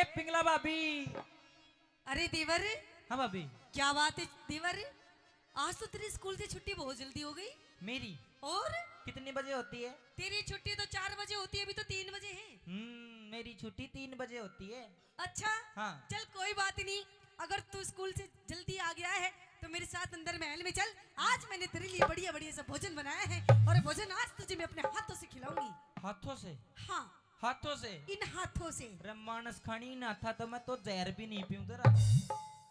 पिंगला भाभी। अरे देवर, हाँ भाभी। क्या बात है देवर, आज तो तेरी स्कूल से छुट्टी बहुत जल्दी हो गई। मेरी और कितने बजे होती है? तेरी छुट्टी तो 4 बजे होती है, अभी तो 3 बजे है। मेरी छुट्टी 3 बजे होती है। अच्छा हाँ। चल कोई बात नहीं, अगर तू स्कूल से जल्दी आ गया है तो मेरे साथ अंदर महल में चल। आज मैंने तेरे लिए बढ़िया बढ़िया सा भोजन बनाया है और भोजन आज तुझे मैं अपने हाथों से खिलाऊंगी। हाथों से? हाँ हाथों से? इन हाथों से। अरे मानस खानी ना था तो मैं तो जहर भी नहीं पीऊं तेरा।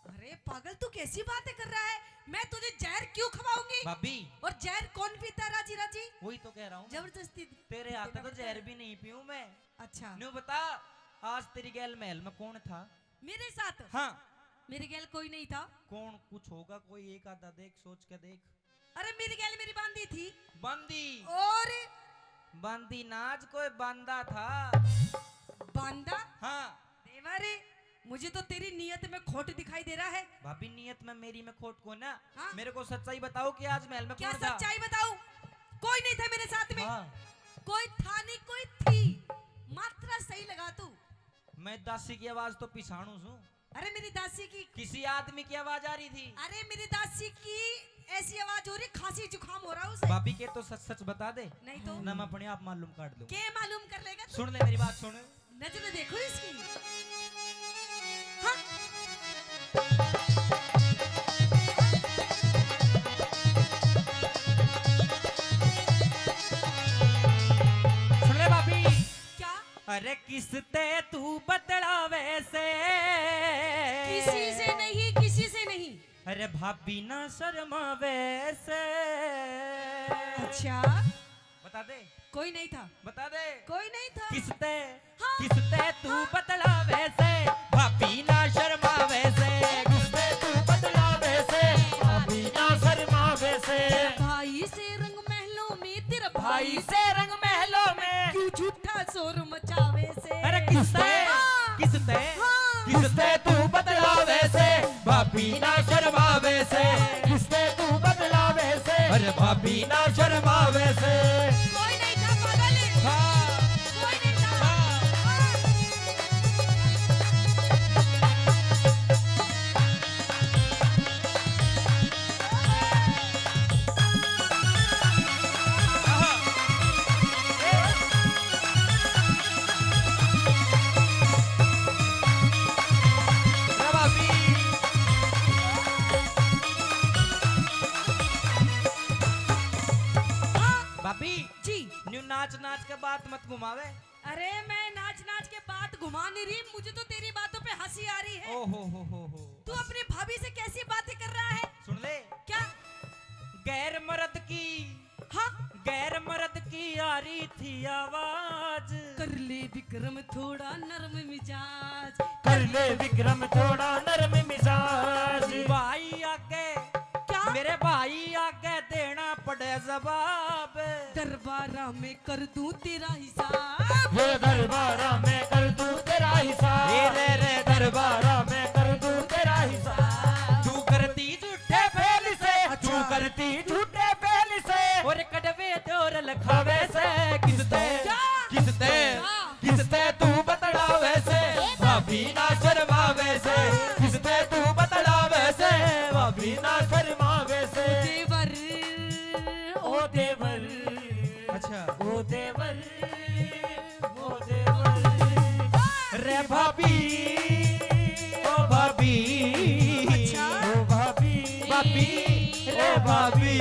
अरे पागल, तू कैसी बातें कर रहा है? मैं तुझे जहर क्यों खवाऊंगी? भाभी और जहर कौन पीता है राजी राजी? वही तो कह रहा हूँ, जबरदस्ती तेरे हाथ तो जहर भी नहीं पीऊं मैं। अच्छा न्यू बता, आज तेरी गैल महल में कौन था? मेरे साथ? हाँ। मेरे गैल कोई नहीं था। कौन? कुछ होगा कोई, एक आधा देख, सोच के देख। अरे मेरी गैल मेरी बांदी थी। बंदी? और बंदी नाच कोई बंदा था। बांदा? हाँ। देवर, मुझे तो तेरी नियत में खोट दिखाई दे रहा है। भाभी नियत में मेरी में खोट को ना। हाँ? मेरे को सच्चाई बताओ कि आज महल में क्या कौन था? सच्चाई बताऊं? कोई नहीं था मेरे साथ में। हाँ। कोई था नहीं, कोई थी। मात्रा सही लगा तू। मैं दासी की आवाज तो पिछाणू हूँ। अरे मेरी दासी की, किसी आदमी की आवाज आ रही थी। अरे मेरी दासी की ऐसी आवाज हो रही, खांसी जुकाम हो रहा है उसे। भाभी के तो सच सच बता दे, नहीं तो ना मैं अपने आप मालूम काट दूं। क्या मालूम कर लेगा तू? सुन ले मेरी बात, सुन। नजर देखो इसकी। हाँ? सुन ले भाभी। क्या? अरे किसते तू बदला वैसे? किसी से नहीं, किसी से नहीं। अरे भाभी ना शर्मा वैसे। अच्छा बता दे। कोई नहीं था। बता दे। कोई नहीं था। किसते? हाँ। किसते तू बदला वैसे? भाभी ना शर्मा वैसे। किसते तू बदला वैसे? भाभी ना शर्मा वैसे। भाई से रंग महलों में, तेरा भाई से रंग महलों में क्यों झूठा शोर मचावे से? अरे किसते? हाँ। किसते? हाँ। किसते तू बदला वैसे? भाभी ना शर्मा वैसे। किसते तू बदला वैसे? अरे भाभी ना शर्मा वैसे। कोई नहीं था पागल। हाँ। कोई नहीं था। हाँ। हाँ। भाभी जी। न्यू नाच नाच के बात मत घुमावे। अरे मैं नाच नाच के बात घुमा नहीं रही, मुझे तो तेरी बातों पे हंसी आ रही है। ओ हो। तू अपनी भाभी से कैसी बातें कर रहा है? सुन ले। क्या? गैर मर्द की, हाँ? गैर मर्द की आ रही थी आवाज। कर ले विक्रम थोड़ा नरम मिजाज। कर ले विक्रम थोड़ा नरम मिजाज। भाई आगे, क्या? मेरे भाई आगे देना पड़े जवाब। दरबारा में कर दूं तेरा हिसाब। ये दरबारा में कर दूं तेरा हिसाब। रे दरबारा में कर दूं तेरा हिसाब। तू करती झूठे फेल से, तू करती झूठे पहल से और कड़वे तोर लखावे से। किसते? क्या? किसते? क्या? किसते तू बतड़ा वैसे? भाभी ना शर्मा वैसे। किसते तू बतड़ा वैसे? भाभी ना शर्मा वैसे। देवर, ओ देवर, अच्छा। ओ देवर, ओ देवर। रे भाभी, ओ भाभी, अच्छा। ओ भाभी, भाभी, रे भाभी।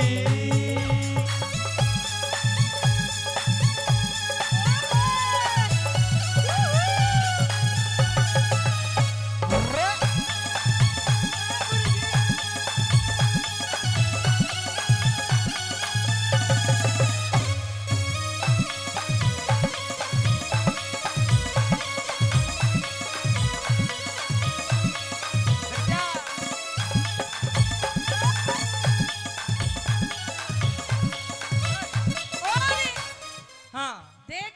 हाँ। देख,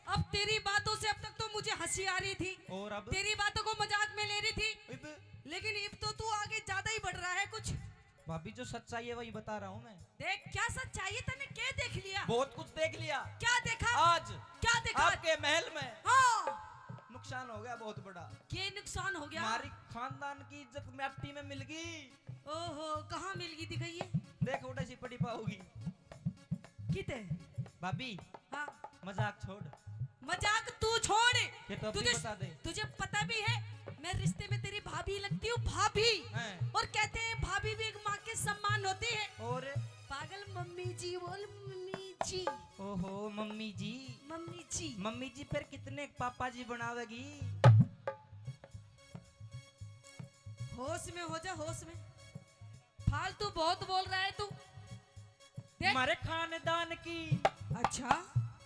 अब तेरी बातों से अब तक तो मुझे हंसी आ रही थी, और अब? तेरी बातों को मजाक में ले रही थी, लेकिन अब तो तू आगे ज्यादा ही बढ़ रहा है कुछ। भाभी जो सच्चाई है वही बता रहा हूँ मैं। देख क्या सच्चाई है, तूने क्या देख लिया? बहुत कुछ देख लिया क्या देखा? आज क्या देखा? आपके महल में। हाँ। नुकसान नुकसान हो गया बहुत बड़ा। ये नुकसान हो गया? हमारी खानदान की इज्जत मिट्टी में मिल गई। ओहो, कहाँ मिल गई दिखाइए। देख उठे सी पड़ी पाओगी। किते? भाभी हाँ, मजाक छोड़, मजाक तू छोड़। ये तो अभी बता दे। तुझे पता भी है मैं रिश्ते में तेरी भाभी लगती हूँ, भाभी। हैं? और कहते हैं भाभी भी एक माँ के सम्मान होती है। और पागल, मम्मी जी बोल, मम्मी जी। ओहो मम्मी जी, मम्मी जी। मम्मी जी फिर कितने पापा जी बनावेगी? होश में हो जा, होश में। फालतू बहुत बोल रहा है तू। देख। हमारे खानदान की अच्छा,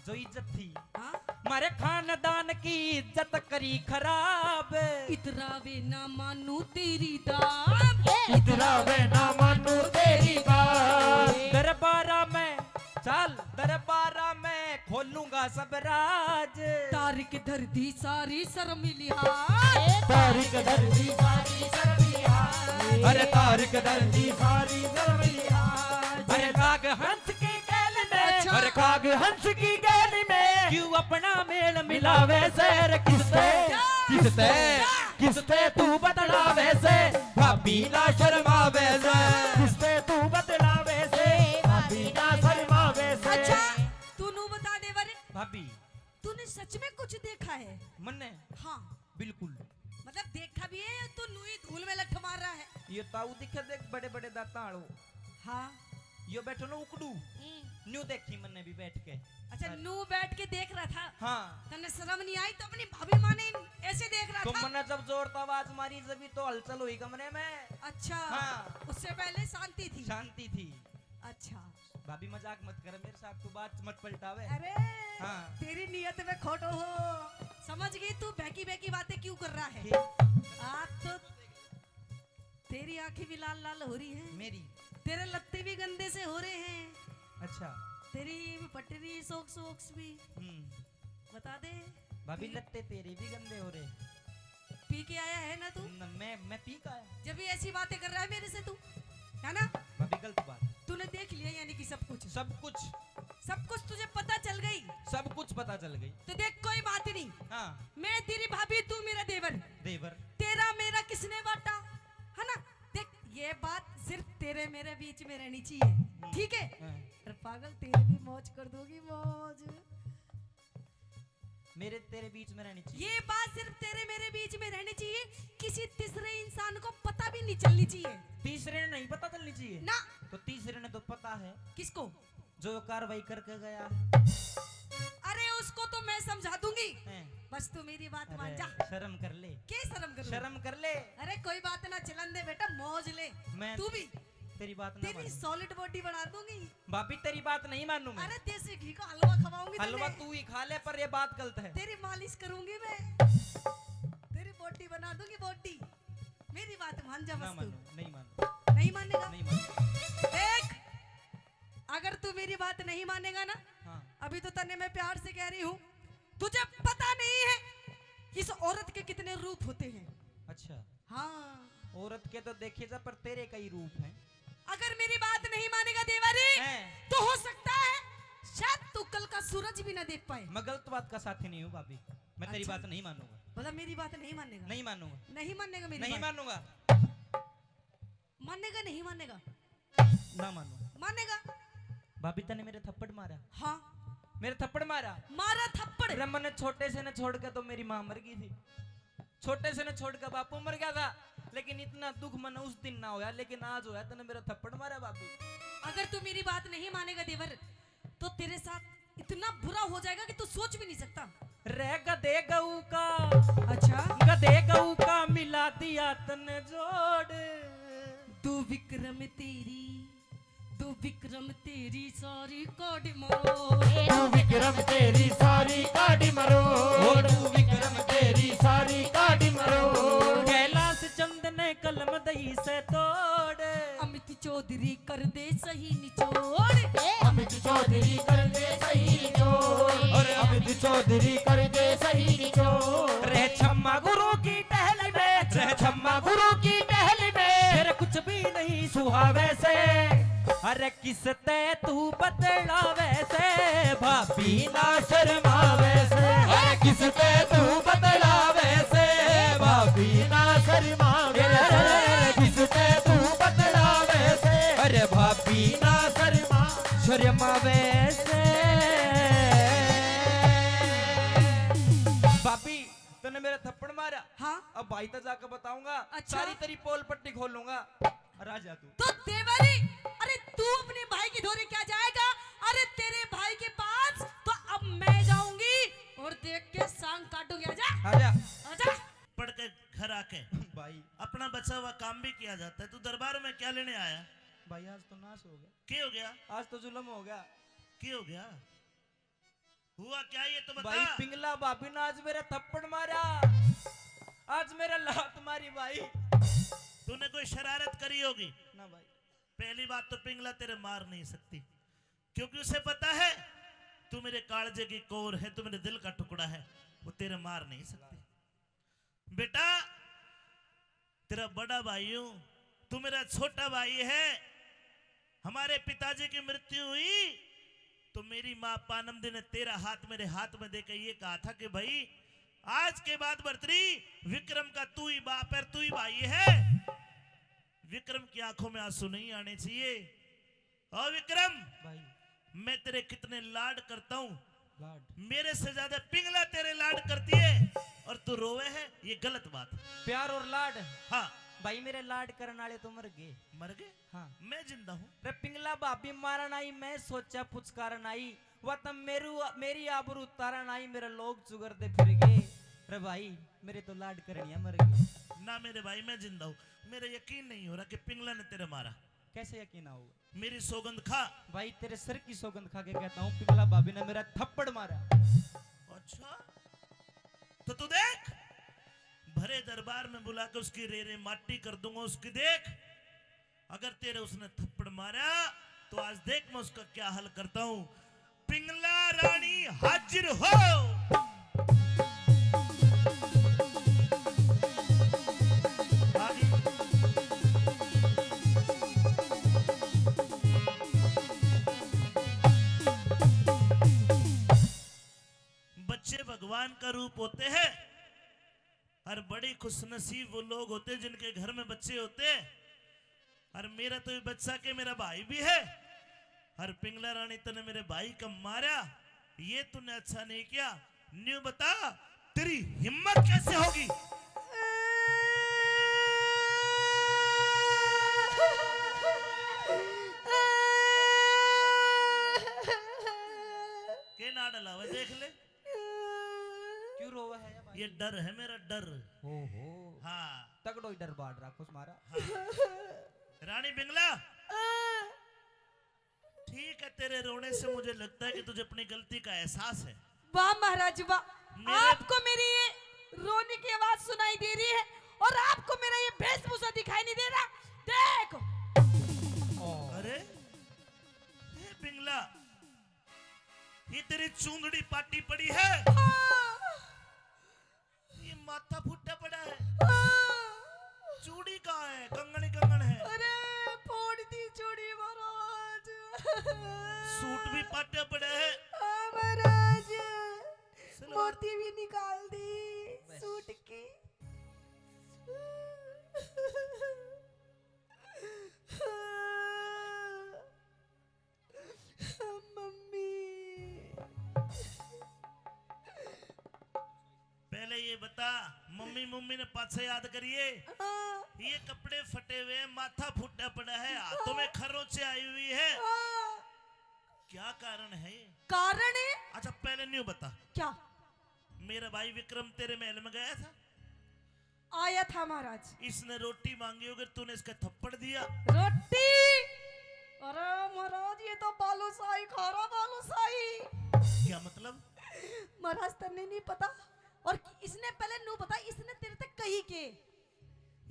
जो इज्जत थी, हाँ, हमारे खानदान की इज्जत करी खराब। इतरावे ना मानू तेरी दाब। इतरावे ना मानू तेरी बात। दरबारा में चल, दरबारा में खोलूंगा सब राज। तारिक धरती सारी शर्म लिहाज। तारिक दर्दी सारी शर्मियाज। अरे तारिक दर्दी सारी शर्मियाज। अरे काग हंस की गैल में, अच्छा। अरे काग हंस की गैल में क्यों अपना मेल मिलावे से? रे किससे किससे किससे तू बदलावे से? भाभी ना शर्मावे से। किससे तू बदलावे से? भाभी ना शर्मावे से। अच्छा, तू नू बता दे बारे, भाभी तूने सच में कुछ देखा है? मन्ने हाँ, बिल्कुल। मतलब देखा भी है या तू नू ही धूल में लठ मार रहा है? ये ताऊ दिखे देख, बड़े बड़े दाताड़ो। हाँ। यो बैठो ना उकड़ू, न्यू देखी मैंने भी बैठ के। अच्छा, नू बैठ के देख रहा था। हाँ, तन्ने शर्म नहीं आई तो अपनी भाभी माँ ने ऐसे देख रहा तो था? मैंने जब जोर तो आवाज मारी जब तो हलचल हुई कमरे में। अच्छा। हाँ। उससे पहले शांति थी। शांति थी। अच्छा। भाभी मजाक मत कर मेरे साथ, तू बात मत पलटावे। अरे हाँ। तेरी नियत में खोटो हो। समझ गई तू बहकी बहकी बातें क्यों कर रहा है? ठीक। आप तो, तेरी आंखें भी लाल लाल हो रही हैं, मेरी तेरे लत्ते भी गंदे से हो रहे हैं, अच्छा। तेरी पटरी सोक्स वोक्स भी। बता दे। भाभी लत्ते तेरे भी गंदे हो रहे। पी के आया है ना तू? मैं पी का आया। जब भी ऐसी बातें कर रहा है मेरे से तू, है ना? भाभी गलत बात। तूने देख लिया यानी कि सब कुछ? सब कुछ, सब कुछ तुझे पता चल गई? सब कुछ पता चल गई। तो देख कोई बात नहीं, हाँ। मैं तेरी भाभी, तू मेरा देवर। देवर। तेरा मेरा किसने बांटा, है ना? देख, ये बात सिर्फ तेरे मेरे बीच में रहनी चाहिए, ठीक है? हाँ। अरे पागल, तेरे भी मौज कर दोगी, मौज। मेरे तेरे बीच में रहनी चाहिए। ये बात सिर्फ तेरे मेरे बीच में रहनी चाहिए, किसी तीसरे इंसान को पता भी नहीं चलनी चाहिए। तीसरे ने नहीं पता चलनी चाहिए ना। तो तीसरे ने तो पता है, किसको? जो कार्रवाई करके गया अरे उसको तो मैं समझा दूंगी, है। बस तू मेरी बात मान जा। अरे शर्म कर ले, क्या शर्म कर? शर्म कर ले। अरे कोई बात ना, चलन दे बेटा, मौज ले। मैं तू भी तेरी बात ना तेरी मानूं। सॉलिड बॉडी बना दूंगी। भाभी तेरी बात नहीं मानूं मैं। अरे देसी घी का हलवा खवाऊंगी हलवा तुझे। तू ही खा ले, पर ये बात गलत है। तेरी मालिश करूंगी मैं, तेरी बॉडी बना दूंगी, बॉडी। मेरी बात मान जा ना बस तू। मानूं, नहीं मानूं, नहीं मानेगा? नहीं मानूं। देख, अगर तू मेरी बात नहीं मानेगा ना, हाँ। अभी तो तन्ने मैं प्यार से कह रही हूँ, तुझे पता नहीं है इस औरत के कितने रूप होते हैं। अच्छा। हाँ। औरत के तो देखे जा, पर तेरे कई रूप हैं। अगर मेरी बात नहीं मानेगा देवरी, हैं। तो हो सकता है शायद तू कल का सूरज भी ना देख पाए। मैं गलत बात का साथी नहीं हूँ भाभी, मैं तेरी अच्छा। बात नहीं मानूंगा। मतलब मेरी बात नहीं मानेगा? नहीं मानूंगा, नहीं मानेगा मेरी नहीं बात? मानूंगा, मानेगा नहीं मानेगा? ना मानूंगा। मानेगा? भाभी तने मेरे थप्पड़ मारा, हाँ, मेरे थप्पड़ मारा। मारा थप्पड़। रमन ने छोटे से न छोड़ के तो मेरी माँ मर गई थी, छोटे से न छोड़ के बापू मर गया था, लेकिन इतना दुख मन उस दिन ना होया, लेकिन आज होया तने मेरा थप्पड़ मारा भाभी। अगर तू मेरी बात नहीं मानेगा देवर, तो तेरे साथ इतना बुरा हो जाएगा कि तू सोच भी नहीं सकता। रह गधे गऊ का, अच्छा, गधे गऊ का मिला दिया तने जोड़। तू विक्रम तेरी, तू विक्रम तेरी सारी काट मरो। तू विक्रम तेरी सारी काटी मरोड़। तू विक्रम तेरी सारी काटी मरोड़। कैलाश चंद ने कलम दही से तोड़। अमित चौधरी कर दे सही निचोड़। अमित चौधरी कर दे सही निचोड़। और अमित चौधरी कर दे सही निचोड़। रह छम्मा गुरु की टहल में, रह छम्मा गुरु की टहल में, फिर कुछ भी नहीं सुहावे से। अरे किसते तू बदलावे से, भाभी ना शर्मावे से। अरे किसते तू बदलावे शर्मावे से। भाभी तूने मेरा थप्पड़ मारा, हाँ अब भाई तक जाकर बताऊंगा। अच्छा। सारी तेरी पोल पट्टी खोलूंगा। राजा तू तो देवरी, अरे तू अपने भाई की धोरे क्या जाएगा? अरे तेरे भाई के पास तो अब मैं जाऊंगी और देख के सांग काटूंगी। आजा आजा आजा। पढ़ के घर आके भाई। अपना बचा हुआ काम भी किया जाता है। तू दरबार में क्या लेने आया? भाई आज तो नाश हो गया, क्या हो गया? आज तो जुल्म हो गया। क्या हो गया? हुआ क्या ये तो बता। भाई पिंगला भाभी ने आज मेरा थप्पड़ मारा, आज मेरा लात मारी भाई। तूने कोई शरारत करी होगी ना भाई। पहली बात तो पिंगला तेरे मार नहीं सकती, क्योंकि उसे पता है तू मेरे कालजे की कोर है, तू मेरे दिल का टुकड़ा है, वो तेरे मार नहीं सकती। बेटा तेरा बड़ा भाई हूं, तू मेरा छोटा भाई है। हमारे पिताजी की मृत्यु हुई तो मेरी माँ पानमदी ने तेरा हाथ मेरे हाथ में देकर ये कहा था कि भाई आज के बाद बर्तरी विक्रम का तू ही बाप है, तू ही भाई है। विक्रम की आंखों में आंसू नहीं आने चाहिए। और विक्रम भाई मैं तेरे कितने लाड करता हूं, लाड मेरे से ज्यादा पिंगला तेरे लाड करती है और तू रोवे है, ये गलत बात है। प्यार और लाड। हाँ भाई मेरे लाड करने वाले तो मर गए। मर गए? हाँ मैं जिंदा हूँ। रे पिंगला भाभी मारन आई, मैं सोचा पुचकारन आई, वह तब मेरी आबरू उतारन आई, मेरे लोग चुगरते फिर गए। रे भाई मेरे तो लाड करनिया मर गए। ना मेरे भाई मैं जिंदा हूँ। मेरा यकीन नहीं हो रहा कि पिंगला ने तेरे मारा। कैसे यकीन होगा? मेरी सौगंध खा। भाई तेरे सर की सौगंध खा के कहता हूँ पिंगला भाभी ने मेरा थप्पड़ मारा। अच्छा तो तू देख, भरे दरबार में बुला के उसकी रेरे माटी कर दूंगा उसकी। देख अगर तेरे उसने थप्पड़ मारा तो आज देख मैं उसका क्या हल करता हूं। पिंगला रानी हाजिर हो। आगे। बच्चे भगवान का रूप होते हैं और बड़ी खुशनसीब वो लोग होते हैं जिनके घर में बच्चे होते हैं। और मेरा तो ये बच्चा के मेरा भाई भी है। और पिंगला रानी तूने मेरे भाई का मारा, ये तूने अच्छा नहीं किया। न्यू बता तेरी हिम्मत कैसे होगी? के ना डला हुआ देख ले। क्यों रोवा है भाई? ये डर है मेरा डर। ओहो हाँ तगड़ो ही डर बाढ़ राखो मारा। रानी पिंगला ठीक है, तेरे रोने से मुझे लगता है कि तुझे अपनी गलती का एहसास है। वाह महाराज वाह, मेरे- आपको मेरी ये रोने की आवाज सुनाई दे रही है और आपको मेरा ये वेशभूषा दिखाई नहीं दे रहा। देखो अरे ये पिंगला, ये तेरी चूंदड़ी पाटी पड़ी है, ये माथा फुट्टा पड़ा है, चूड़ी कहाँ है? कंगन कंगन है, अरे फोड़ दी चूड़ी महाराज। सूट भी पाटा पड़ा है। हाँ, महाराज सलवार- मोती भी निकाल दी सूट की। मम्मी पहले ये बता, मम्मी मम्मी ने पाछे याद करिए। ये कपड़े फटे हुए हैं, माथा फुटा पड़ा है, हाथों में खरोंचे आई हुई है, क्या कारण है ये? कारण है अच्छा पहले न्यू बता, क्या? मेरा भाई विक्रम तेरे महल में गया था, आया था महाराज। इसने रोटी मांगी होगी, तूने इसका थप्पड़ दिया। रोटी? अरे महाराज ये तो बालूशाही खा रहा, बालूशाही। क्या मतलब? महाराज तन्ने नहीं पता, और इसने पहले नू पता, इसने तेरे तक कही के।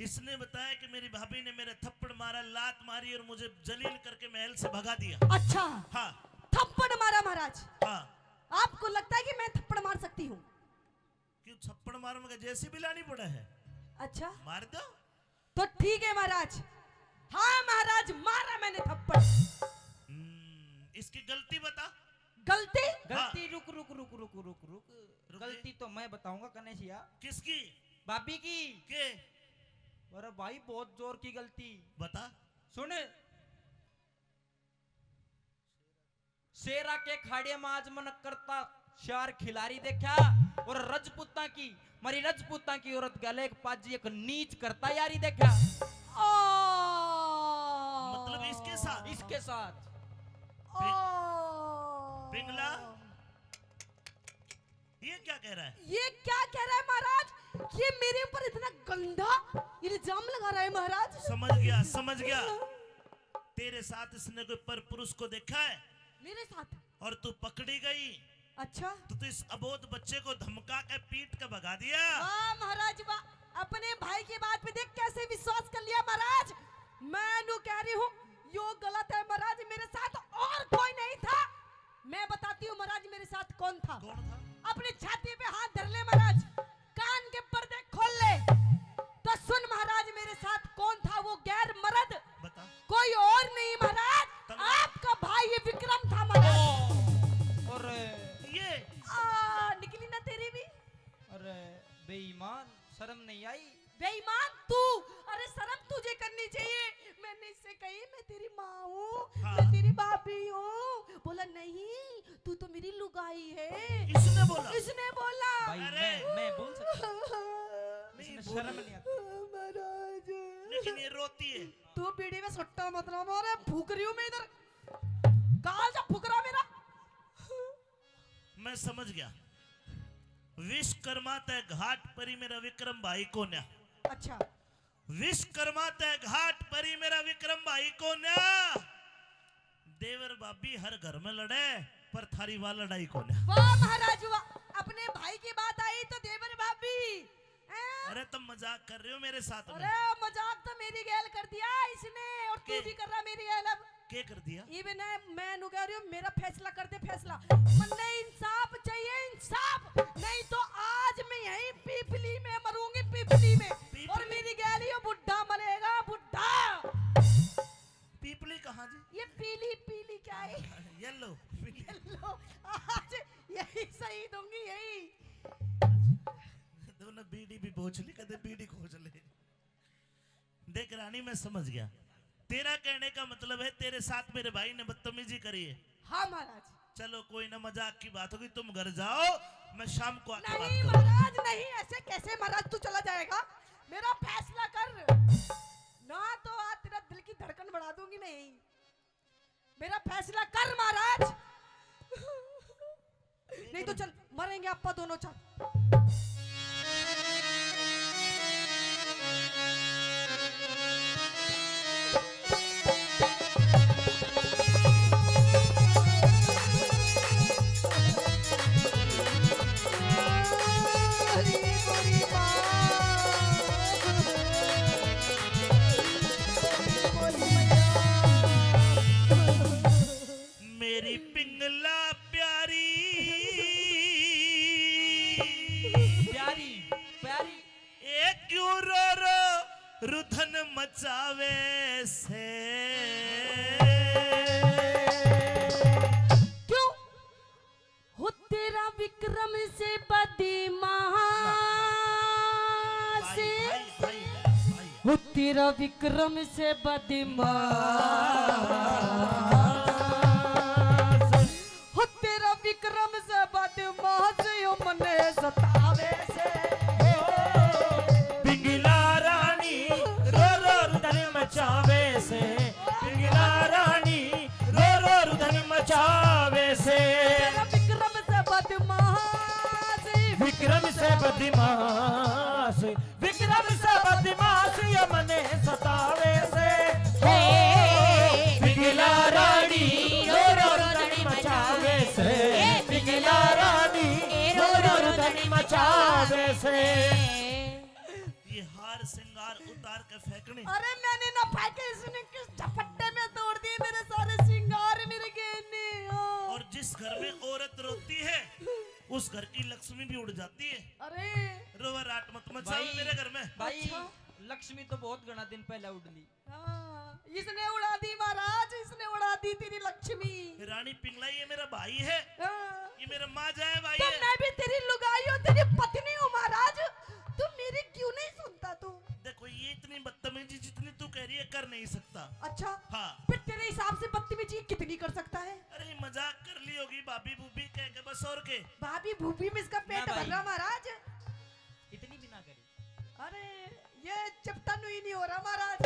इसने बताया कि मेरी भाभी ने मेरे थप्पड़ मारा, लात मारी और मुझे जलील करके महल से भगा दिया। अच्छा हाँ थप्पड़ मारा महाराज? हाँ। आपको लगता है कि मैं थप्पड़ मार सकती हूँ? क्यों थप्पड़ मारूंगा? जैसे भी लानी पड़ा है अच्छा मार दो। तो ठीक है महाराज। हाँ महाराज मारा मैंने थप्पड़। इसकी गलती बता। गलती? गलती रुक रुक रुक रुक रुक रुक, गलती तो मैं बताऊंगा कनेशिया। किसकी? भाभी की। के? अरे भाई बहुत जोर की गलती। बता। सुन शेरा के खाड़े में आज मन करता शार खिलाड़ी देखा और रजपूता की मारी रजपूता की औरत गले एक पाजी एक नीच करता यारी देखा। मतलब इसके साथ पिंगला ये क्या कह रहा है? ये क्या कह रहा है महाराज? ये मेरे ऊपर इतना गंदा इल्जाम लगा रहा है महाराज। समझ गया। तेरे साथ इसने कोई पर पुरुष को देखा है? मेरे साथ? और तू पकड़ी गई। अच्छा, तो इस अबोध बच्चे को धमका के पीट के भगा दिया। वाह महाराज वाह, अपने भाई की बात पे देख कैसे विश्वास कर लिया महाराज। मैं नु कह रही हूँ यो गलत है महाराज, मेरे साथ और कोई नहीं था। मैं बताती हूँ महाराज मेरे साथ कौन था। कौन था? अपनी छाती पे हाथ धर ले महाराज, कान के पर्दे खोल ले तो सुन महाराज मेरे साथ कौन था वो गैर मर्द। बता। कोई और नहीं महाराज, आपका भाई ये विक्रम था महाराज। और ये निकली ना तेरी भी। अरे बेईमान, शर्म नहीं आई? बेईमान तू, अरे शर्म तुझे करनी चाहिए। मैंने इससे कही मैं तेरी माँ हूँ, हाँ। मैं तेरी भाभी हूँ। बोला नहीं तू तो मेरी लुगाई है। इसने बोला? इसने बोला। भाई अरे! मैं बोल सकता नहीं, इसमें शर्म नहीं आती। महाराज लेकिन ये रोती है। तू बीड़ी में सुट्टा मत ला मारे, फूक रही हूँ मैं इधर। कहाँ जा फूक रहा मेरा? मैं समझ गया। विश्वकर्मा तय घाट परी मेरा विक्रम भाई को न्या। अच्छा, विश्वकर्मा तय घाट परी मेरा विक्रम भाई को न्या। देवर भाभी हर घर में लड़े पर थारी वाल लड़ाई को न्या। वाह महाराज वाह, अपने भाई की बात आई तो देवर भाभी। अरे तुम मजाक कर रहे हो मेरे साथ में? अरे मजाक तो मेरी गैल कर दिया इसने, और तू भी कर रहा मेरी गैल। अब क्या कर दिया? इवन मैं नु कह रही हूँ मेरा फैसला कर दे फैसला। मन्ने इंसाफ चाहिए, इंसाफ। नहीं तो आज मैं यहीं पीपली में मरूंगी, पीपली में। और मेरी गैल ये बुढ़ा मरेगा, बुढ़ा। पीपली कहाँ जी? ये पीली पीली क्या है? येलो। लो, आज यही सही दूंगी यही। दोनों बीड़ी भी बोझ ली, कदे बीड़ी खोज ले। देख रानी मैं समझ गया। तेरा कहने का मतलब है तेरे साथ मेरे भाई ने बदतमीजी करी है। हाँ महाराज। चलो कोई ना, मजाक की बात होगी, तुम घर जाओ, मैं शाम को आके बात नहीं करूंगा। महाराज नहीं, ऐसे कैसे महाराज तू चला जाएगा? मेरा फैसला कर ना तो आज तेरा दिल की धड़कन बढ़ा दूंगी मैं यहीं। मेरा फैसला कर महाराज, नहीं तो चल मरेंगे अपा दोनों। चल मेरी पिंगला प्यारी प्यारी प्यारी ए क्यों रो रो रुधन मचावे से। क्यों हो तेरा विक्रम से बदीमा से, हो तेरा विक्रम से बदीमा, हो तेरा विक्रम से बदीमा से यो मने सतावे से। पिंगला रानी रो रो रुदन मचावे से, पिंगला रानी रो रो रुदन मचावे से। तेरा विक्रम से बदमाश, विक्रम से बदमाश, विक्रम से बदमाश ये मने सतावे से। पिंगला रानी रो रो रुदन मचावे से, पिंगला रानी रो रो रुदन मचावे से। ये हार श्रृंगार उतार के फेंकने। अरे मैंने ना फेंके, इसने किस झपट्टे में तोड़ दिए मेरे सारे श्रृंगार मेरे गहने। और जिस घर में औरत रोती है उस घर की लक्ष्मी भी उड़ जाती है। अरे रोवा राट मत मचाओ मेरे घर में। भाई अच्छा। लक्ष्मी तो बहुत घना दिन पहले उड़ली। हाँ, इसने उड़ा दी महाराज, इसने उड़ा दी तेरी लक्ष्मी। रानी पिंगला ये मेरा भाई है, हाँ, ये मेरा माँ जाए भाई तो है। मैं भी तेरी लुगाई हूँ, तेरी पत्नी हूँ महाराज। तू मेरी क्यों नहीं सुनता तू? देखो ये इतनी बदतमीजी जितनी तू कह रही है कर नहीं सकता। अच्छा हाँ फिर तेरे हिसाब से बदतमीजी कितनी कर सकता है? अरे मजाक कर के। भाभी भूपी में इसका पेट ना भर भाई। रहा महाराज। इतनी भी ना करी। अरे ये चपटन ही नहीं हो रहा महाराज।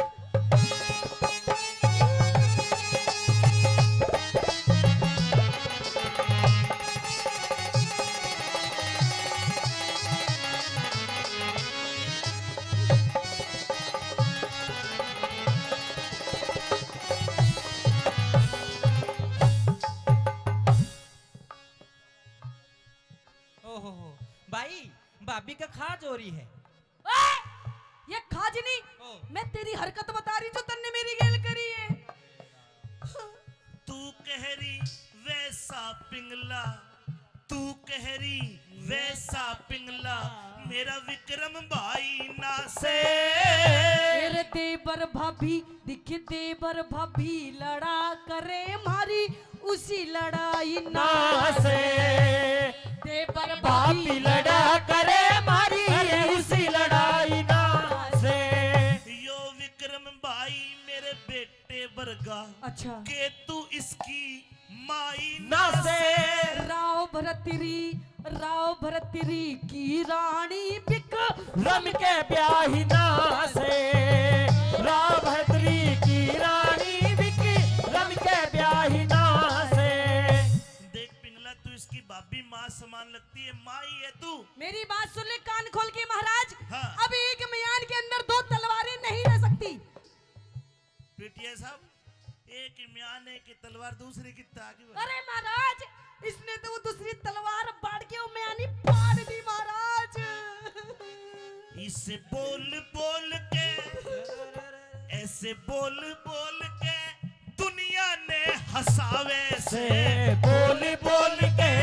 ओहो भाई भाभी का खा चोरी है। ए! ये खाजनी ओ। मैं तेरी हरकत बता रही जो तन्ने मेरी गेल करी है। तू कहरी वैसा पिंगला, तू कहरी वैसा पिंगला, मेरा विक्रम भाई ना से। मेरे देवर भाभी दिखे देवर भाभी लड़ा करे मारी उसी लड़ाई ना से देवर भाभी लड़ा करे मारी उसी लड़ाई ना से। यो विक्रम भाई मेरे बेटे वर्गा, अच्छा के तू इसकी माई ना ना से। से। राव भरतरी की रानी बिक रम के ब्याही ना से। राभद्री की रानी बिकी रम के ब्याही ना से। देख पिंगला, तू इसकी भाभी माँ समान लगती है, माँ ही है तू। मेरी बात सुन ले कान खोल के महाराज। हाँ। अब एक म्यान के अंदर दो तलवारें नहीं रह सकती। पीटीआई साहब, एक म्यान है कि तलवार दूसरे की ताकि। अरे महाराज इसने तो वो दूसरी तलवार बाढ़ के वो म्यानी फाड़ दी महाराज। इसे बोल बोल के, ऐसे बोल बोल के दुनिया ने हंसावे से। बोल बोल के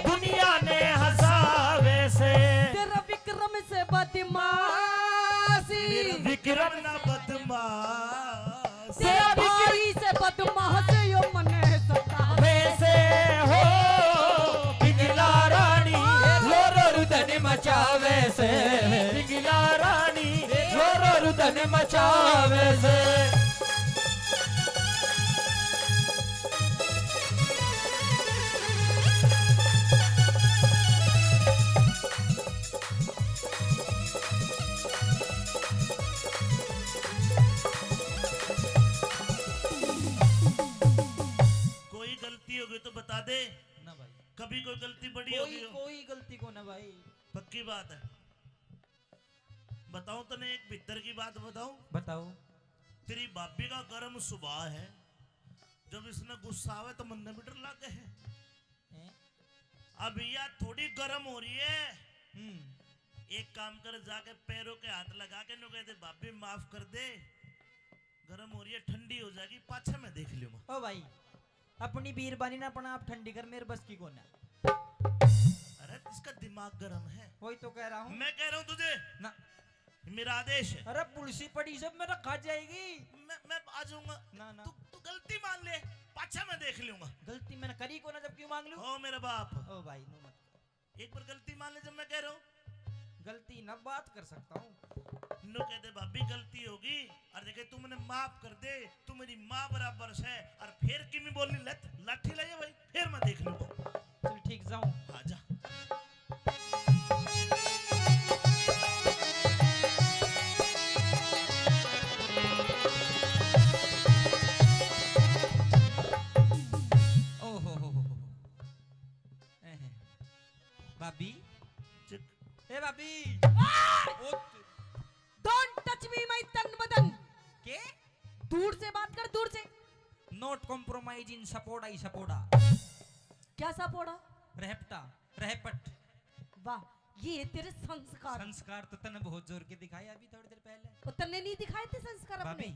दुनिया ने हंसावे से। तेरा विक्रम से बदमाशी, विक्रम ना बदमाश, तेरा भाई से बदमाश यो मने सता। वैसे हो पिघला रानी रो रुदन मचावे से। पिघला रानी रो रुदन मचावे से। कोई गलती होगी तो बता दे। ना भाई कभी कोई गलती बड़ी होगी हो? कोई गलती को ना भाई। पक्की बात है। बताऊं तने एक भीतर की बात बताऊं? बताओ। तेरी भाभी का गर्म स्वभाव है, जब इसने गुस्सा आवे तो मन में भी डर लगे है। अब यह थोड़ी गर्म हो रही है। एक काम कर, जाके पैरों के हाथ लगा के नो कहते भाभी माफ कर दे, गर्म हो रही है, ठंडी हो जाएगी, पाछे मैं देख लूंगा। ओ भाई अपनी बीरबानी ना अपना आप ठंडी कर, मेरे बस की कौन है। अरे इसका दिमाग गर्म है। वही तो कह रहा हूँ मैं कह रहा हूँ तुझे, ना। मेरा आदेश है। अरे पुलसी पड़ी सब मेरा खा जाएगी। मैं आ जाऊंगा। ना ना तू गलती मान ले, पाछा मैं देख लूंगा। गलती मैंने करी को ना, जब क्यों मांग लूं। ओ मेरा बाप, ओ भाई नो मत करो। एक बार गलती मान ले जब मैं कह रहा हूँ। गलती ना बात कर सकता हूँ। नो कहते भाभी गलती होगी और देखे तू मैंने माफ कर दे, तू मेरी माँ बराबर है। और फिर किमी बोलनी लत लाठी लाइए भाई, फिर मैं देख लूंगा। चल ठीक जाऊं। हाँ जा। भाभी चिक। ए भाभी डोंट टच मी माय तन बदन। के दूर से बात कर, दूर से। Not compromise in support I सपोर्टा क्या सापोड़ा? रहपटा रहपट। वाह ये तेरे संस्कार। संस्कार तो तने बहुत जोर के दिखाया अभी थोड़ी देर पहले। वो तन्ने नहीं दिखाए थे संस्कार अपने? भाभी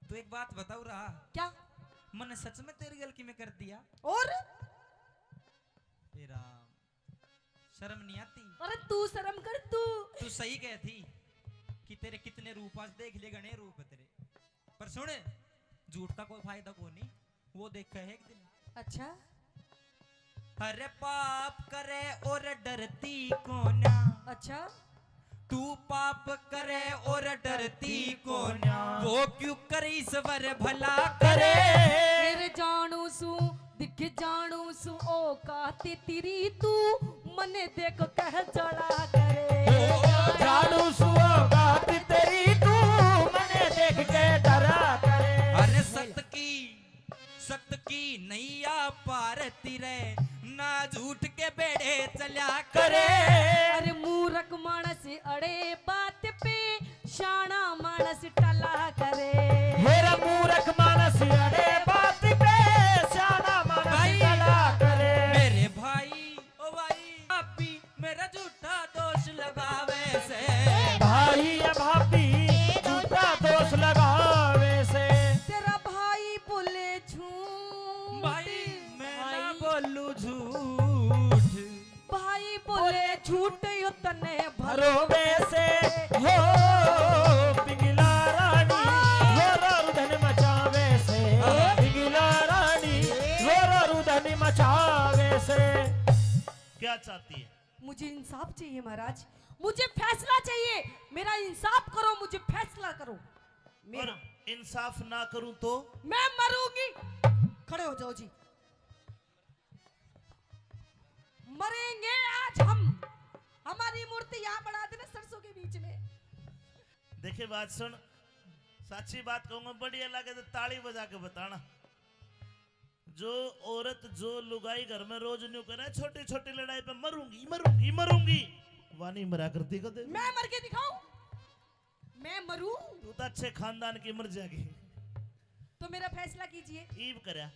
तो एक बात बताओ रहा, क्या? मैंने सच में तेरी गलती में कर दिया। और तेरा शर्म नहीं आती? अरे तू शर्म कर तू। तू सही कहती कि तेरे कितने रूप, आज देख ले गणे रूप है तेरे। पर सुन, झूठ का कोई फायदा को नहीं, वो देखा है एक दिन। अच्छा अरे पाप करे और डरती को ना, अच्छा तू पाप करे और डरती को ना, वो क्यों करे ईश्वर भला करे। मेरे जानू सू दिख जानू सु ओ काती तिरी तू मने देख कह जड़ा करे जाड़ू सुओ बात तेरी तू मने देख के डरा करे। अरे सत की नैया पार तिरे ना झूठ के बेड़े चल्या करे। अरे मूरख मानस अड़े बात पे शाना मानस टला करे मेरा मूर्ख मानस अड़े बात पे शाना मानस भाई, टला करे। मेरे भाई ओ भाई भाभी मेरा झूठा दोष लगावे से भाई या भाभी झूठा दोष लगावे से। तेरा भाई बोले झूठ भाई मैं ना बोलू झूठ भाई बोले झूठ यो तने भरोवे से हो पिंगला रानी होरा रुदन मचावे से। पिंगला रानी होरा रुदन मचावे से। क्या चाहती है? मुझे इंसाफ चाहिए महाराज मुझे फैसला चाहिए मेरा इंसाफ करो मुझे फैसला करो और मेरा इंसाफ ना करूं तो? मैं मरूंगी खड़े हो जाओ जी मरेंगे आज हम हमारी मूर्ति यहाँ बढ़ा देना सरसों के बीच में देखे बात सुन, सच्ची बात कहूंगा, बढ़िया लगे तो ताली बजा के बताना। जो औरत जो लुगाई घर में रोज न्यू करे छोटी छोटी लड़ाई पे मरूंगी मरूंगी मरूंगी, वानी मरा करती कदे। मैं मर के दिखाऊं मैं मरूं तू तो अच्छे खानदान की मर जाएगी। तो मेरा फैसला कीजिए ईब करया।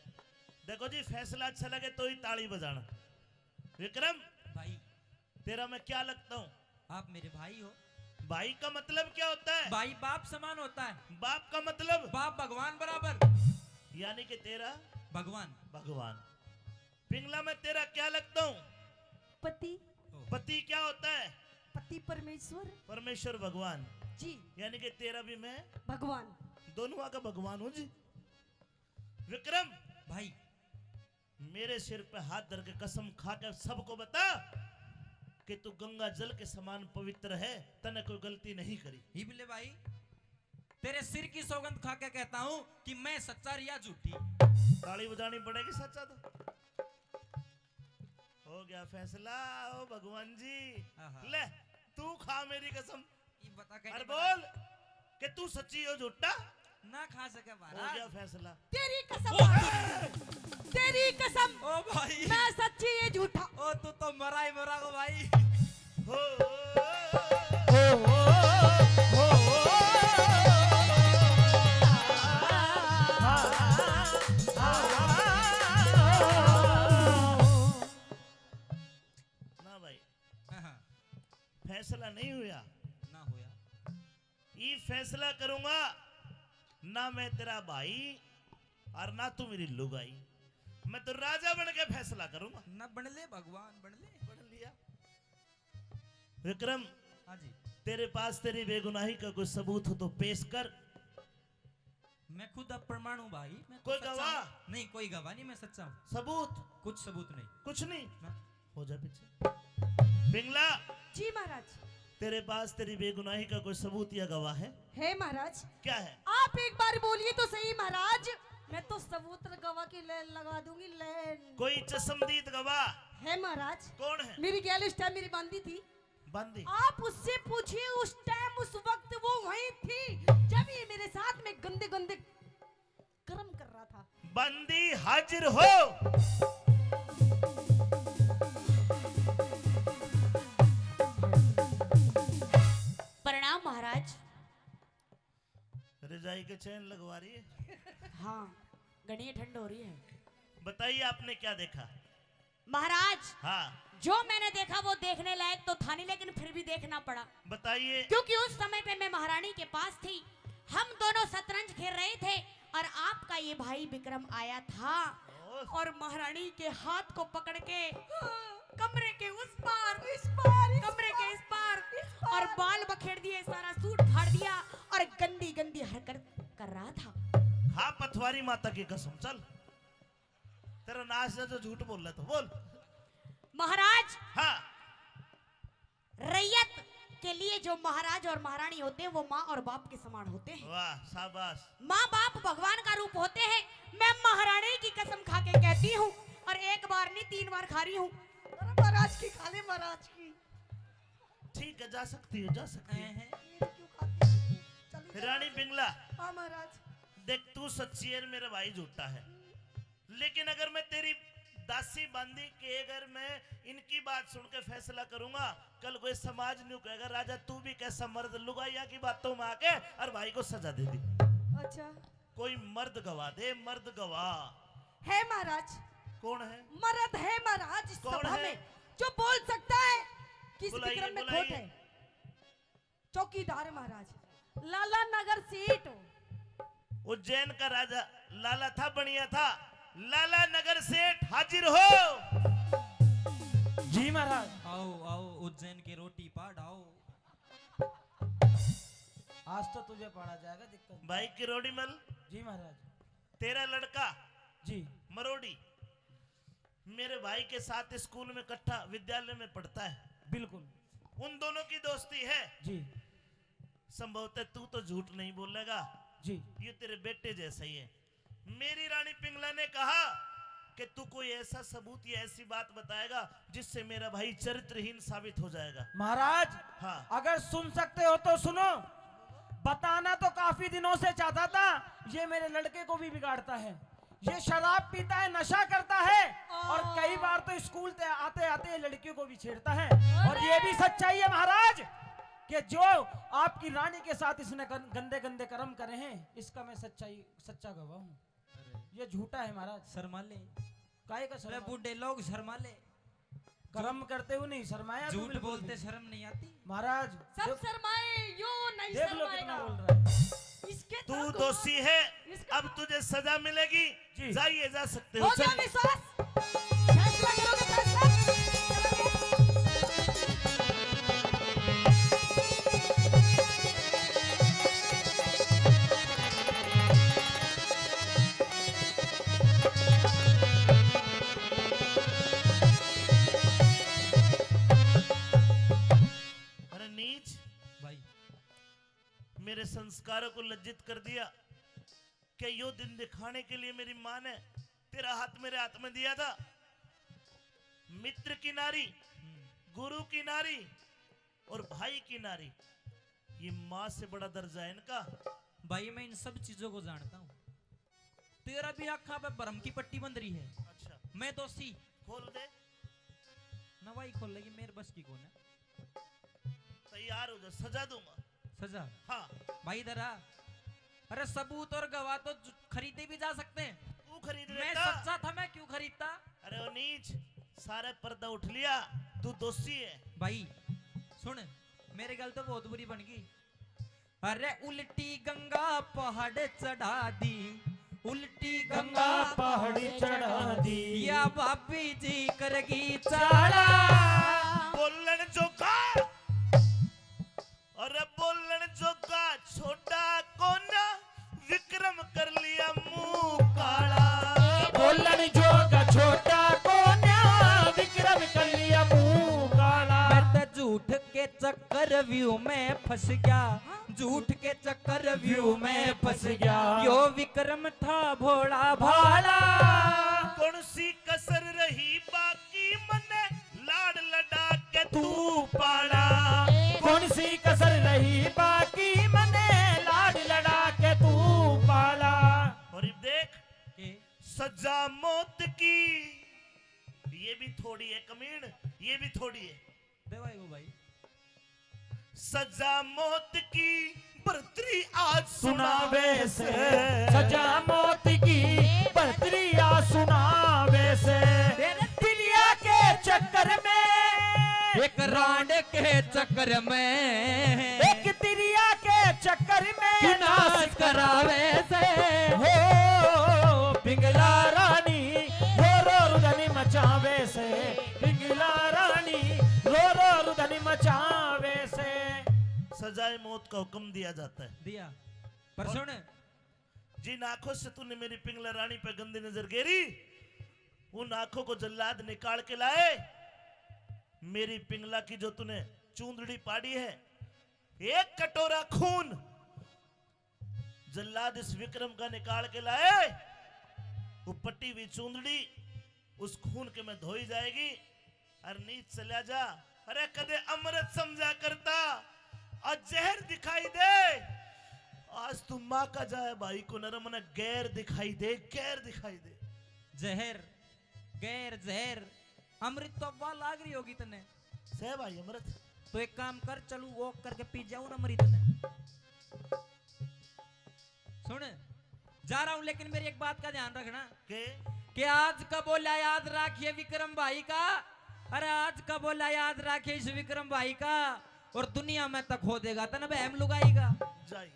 देखो जी, फैसला अच्छा लगे तो ही ताली बजाना। विक्रम, भाई तेरा मैं क्या लगता हूँ? आप मेरे भाई हो। भाई का मतलब क्या होता है? भाई बाप समान होता है। बाप का मतलब? बाप भगवान बराबर यानी कि तेरा भगवान। भगवान। पिंगला, मैं तेरा क्या लगता हूँ? पति पति क्या होता है? पति परमेश्वर परमेश्वर भगवान। जी यानी कि तेरा भी मैं भगवान दोनों का भगवान हूँ जी। विक्रम भाई मेरे सिर पे हाथ धर के कसम खा के सबको बता कि तू गंगा जल के समान पवित्र है, तने कोई गलती नहीं करी। ही बिल्ले भाई, तेरे सिर की सौगंध खा के कहता हूँ कि मैं सच्चा या झूठी। ताली बजानी पड़ेगी सच्चा तो। हो गया फैसला। ओ भगवान जी, आहा। ले तू खा मेरी कसम। ये बता अरे के बोल कि तू सच्ची हो झूठा। ना खा सके हो महाराज। गया फैसला। तेरी ओ, कसम तेरी कसम ओ भाई, मैं सच्ची ये झूठा ओ तू तो मरा ही मरा को भाई। हो ना भाई, हाँ, फैसला नहीं हुआ। ना होया। ये फैसला करूंगा ना मैं तेरा भाई और ना तू मेरी लुगाई। मैं तो राजा बन के फैसला करूंगा। ना बन ले भगवान, बन ले। पढ़ लिया। विक्रम, हाँ जी, तेरे पास तेरी बेगुनाही का कोई सबूत हो तो पेश कर। मैं खुद अब प्रमाण हूँ भाई। मैं तो कोई सच्चा गवाह? हूँ। नहीं, कोई गवाह नहीं, मैं सच्चा हूँ। सबूत कुछ सबूत नहीं। कुछ नहीं। ना। हो जा पीछे। पिंगला, जी महाराज तेरे पास तेरी बेगुनाही का कोई सबूत या गवाह है? महाराज क्या है? आप एक बार बोलिए तो सही महाराज मैं तो सबूत गवाह की लाइन लगा दूंगी लाइन कोई चश्मदीद गवाह है महाराज कौन है? मेरी गैल उस टाइम मेरी बांधी थी बंदी। आप उससे पूछिए उस टाइम उस वक्त वो वहीं थी जब ये मेरे साथ में गंदे गंदे कर्म कर रहा था। बंदी हाजिर हो। प्रणाम महाराज। रजाई के चैन लगवा रही है। हाँ, घनी ठंड हो रही है। बताइए आपने क्या देखा? महाराज, हाँ जो मैंने देखा वो देखने लायक तो था नहीं, लेकिन फिर भी देखना पड़ा बताइए। क्योंकि उस समय पे मैं महारानी के पास थी। हम दोनों शतरंज खेल रहे थे और आपका ये भाई विक्रम आया था और महारानी के हाथ को पकड़ के कमरे के उस पार कमरे के इस पार और बाल बखेड़ दिए, सारा सूट फाड़ दिया और गंदी गंदी हरकत कर रहा था। हाँ, पथवारी माता की कसम, चल तेरा नाश है जो झूठ बोल रहा था, बोल। महाराज, हाँ, रैयत के लिए जो महाराज और महारानी होते हैं वो माँ और बाप के समान होते हैं। वाह शाबाश। माँ बाप भगवान का रूप होते हैं। मैं महारानी की कसम खा के कहती हूँ, और एक बार नहीं 3 बार खा रही हूँ। अरे महाराज की खा ले, महाराज की। ठीक है, जा सकती हो, जा सकती है। मेरी क्यों खाती है? चली जा। रानी पिंगला, हाँ महाराज। देख तू सच्ची है, मेरा भाई झूठा है, लेकिन अगर मैं तेरी दासी बांधी के अगर मैं इनकी बात सुन के फैसला करूंगा, कल कोई समाज नहीं कहेगा राजा तू भी कैसा मर्द लुगाइया की बातों में आके और भाई को सजा दे दी। अच्छा कोई मर्द गवाह दे, मर्द गवाह। है महाराज, कौन है? मर्द है महाराज इस कौन सभा है? में जो बोल सकता है किस बुलाइए, विक्रम में खोट बुलाइए। है। चौकीदार महाराज, लाला नगर सीट। उज्जैन का राजा लाला था, बढ़िया था। लाला नगर सेठ हाजिर हो। जी महाराज। आओ आओ उज्जैन की रोटी पाड़ आओ। आज तो तुझे पढ़ा जाएगा, दिक्कत। भाई किरोड़ी मल, जी महाराज। तेरा लड़का जी मरोड़ी मेरे भाई के साथ स्कूल में इकट्ठा विद्यालय में पढ़ता है। बिल्कुल। उन दोनों की दोस्ती है। जी संभवतः तू तो झूठ नहीं बोलेगा, जी। ये तेरे बेटे जैसा ही है। मेरी रानी पिंगला ने कहा कि तू कोई ऐसा सबूत या ऐसी बात बताएगा जिससे मेरा भाई चरित्रहीन साबित हो जाएगा। महाराज, हाँ। अगर सुन सकते हो तो सुनो। बताना तो काफी दिनों से चाहता था। ये मेरे लड़के को भी बिगाड़ता है, ये शराब पीता है, नशा करता है, और कई बार तो स्कूल से आते आते लड़कियों को भी छेड़ता है। और ये भी सच्चाई है महाराज कि जो आपकी रानी के साथ इसने गंदे गंदे कर्म करे हैं, इसका मैं सच्चा गवाह हूँ। ये झूठा है महाराज। शर्माले, काहे का अरे शर्मा? बूढ़े लोग शर्माले, कर्म करते हुए नहीं शर्माया। तो झूठ बिल्कुल बोलते नहीं। शर्म नहीं आती। महाराज सब शर्माए, यो नहीं देख लो कितना शर्माएगा। बोल रहा है। इसके तू तरफ दोषी है, इसका- अब तुझे सजा मिलेगी। जी। जाइए, जा सकते हो, हो गया चलिए। विश्वास। फैसला करोगे, फैसला अरे नीच, भाई मेरे संस्कारों को लज्जित कर दिया। क्या यो दिन दिखाने के लिए मेरी माँ ने तेरा हाथ मेरे हाथ में दिया था? मित्र की नारी, गुरु की नारी और भाई की नारी, ये माँ से बड़ा दर्जा है इनका। भाई मैं इन सब चीजों को जानता हूँ। तेरा भी आँखा पे भरम की पट्टी बंध रही है। अच्छा, मैं दोषी खोल दे। नवाई खोल लेगी, मेरे बस की कौन है। तैयार हो जा, सजा दूंगा। सजा हाँ, भाई इधर आ। अरे सबूत और गवाह तो खरीदे भी जा सकते हैं। तू खरीद मैं लेता। सच्चा था, मैं क्यों खरीदता। अरे ओ नीच, सारे पर्दा उठ लिया, तू दोषी है। भाई सुन, मेरे गल तो बहुत बुरी बन गई। अरे उल्टी गंगा पहाड़ चढ़ा दी, उल्टी गंगा पहाड़ी चढ़ा दी। या भाभी जी करगी चाड़ा। बोलन जोगा, अरे बोलन जोगा छोटा कोना, विक्रम कर लिया मुंह काला। बोलन जोगा छोटा कोन्या, विक्रम कर लिया मुंह काला। मैं तो झूठ के चक्कर व्यू में फंस गया, झूठ के चक्कर व्यू में फंस गया। यो विक्रम था भोला भाला। कौन सी कसर रही बाकी मने, लाड लड़ा के तू पाला। कौन सी कसर रही बाकी मने, लाड लड़ा के तू पाला। और अब देख, सजा मौत की, ये भी थोड़ी है कमीण, ये भी थोड़ी है। देवाई वो भाई सजा मौत की बर्तरी आज सुनावे से, सजा मौत की बर्तरिया सुनावे से। दुनिया के चक्कर में, एक रांड के चक्कर में, एक तिरिया के चक्कर में नाश करावे से। हो पिंगला रानी रो रो रुदनी मचावे से, पिंगला रानी रो रो रुदनी मचावे से। सजाए मौत का हुक्म दिया जाता है। दिया पर सुन, जिन आंखों से तूने मेरी पिंगला रानी पे गंदी नजर गेरी, उन आंखों को जल्लाद निकाल के लाए। मेरी पिंगला की जो तूने चूंदड़ी पाड़ी है, एक कटोरा खून जल्लाद इस विक्रम का निकाल के लाए। वो पट्टी हुई चूंदड़ी उस खून के में धोई जाएगी। अरे नीच चला जा, अरे कदे अमृत समझा करता, आज जहर दिखाई दे। आज तू माँ का जाए भाई को नरम न गैर दिखाई दे, गैर दिखाई दे। जहर गैर जहर अमृत तो अब्बा लाग रही होगी तने। सह भाई अमृत। तो एक काम कर, चलू वॉक करके पी जाऊं ना अमृत ने। सुन जा रहा हूं, लेकिन मेरी एक बात का ध्यान रखना कि आज का बोला याद रखिए विक्रम भाई का। अरे आज का बोला याद रखिए इस विक्रम भाई का, और दुनिया में तक हो देगा तन बहम लुगाएगा। जाइए।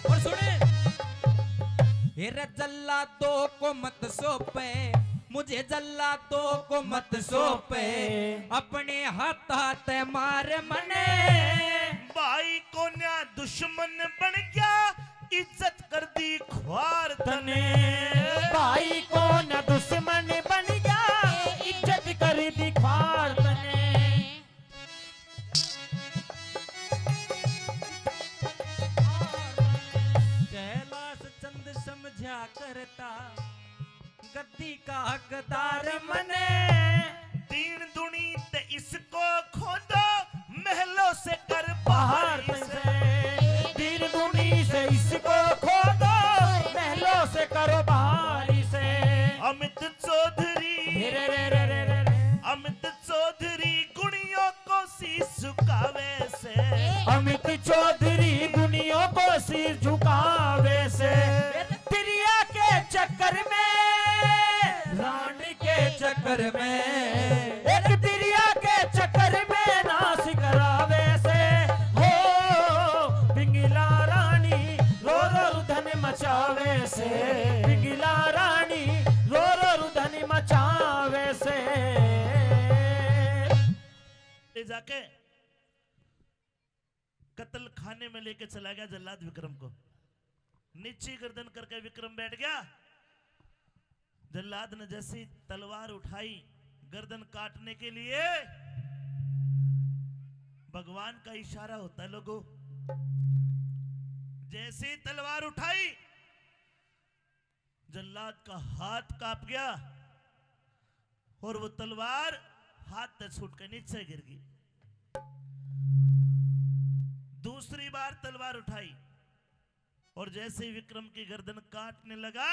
और सुने, हेरे जल्लादों को मत सौंपे, मुझे जल्लादों को मत सौंपे, अपने हाथ हाथ मार मने। भाई को न्या दुश्मन बन गया, इज्जत कर दी ख्वार तने। भाई को न दुश्मन बन गया, इज्जत कर दी ख्वार तने। कैलाश चंद समझा करता, गद्दी का हकदार मने। दीन दुनी ते इसको खोदो, महलों से कर बाहर बाहर से। से दीन दुनी से इसको खोदो, महलों से करो बाहरी से। अमित चौधरी, रे रे रे रे रे रे। अमित चौधरी गुणियों को शीश झुकावे से। अमित चौधरी गुनियों को सिर झुकावे से। तिरिया के चक्कर में, रानी के चक्कर में, एक तिरिया के चक्कर में नाश करावे से। हो पिंगला रानी रो रो रुधन मचावे से। पिंगला रानी रो रो रुधन मचावे से। ले जाके कत्ल खाने में लेके चला गया जल्लाद विक्रम को। नीचे गर्दन करके विक्रम बैठ गया। जल्लाद ने जैसी तलवार उठाई गर्दन काटने के लिए, भगवान का इशारा होता है लोगों। जैसी तलवार उठाई, जल्लाद का हाथ कांप गया और वो तलवार हाथ से छूट कर नीचे गिर गई। दूसरी बार तलवार उठाई और जैसे ही विक्रम की गर्दन काटने लगा,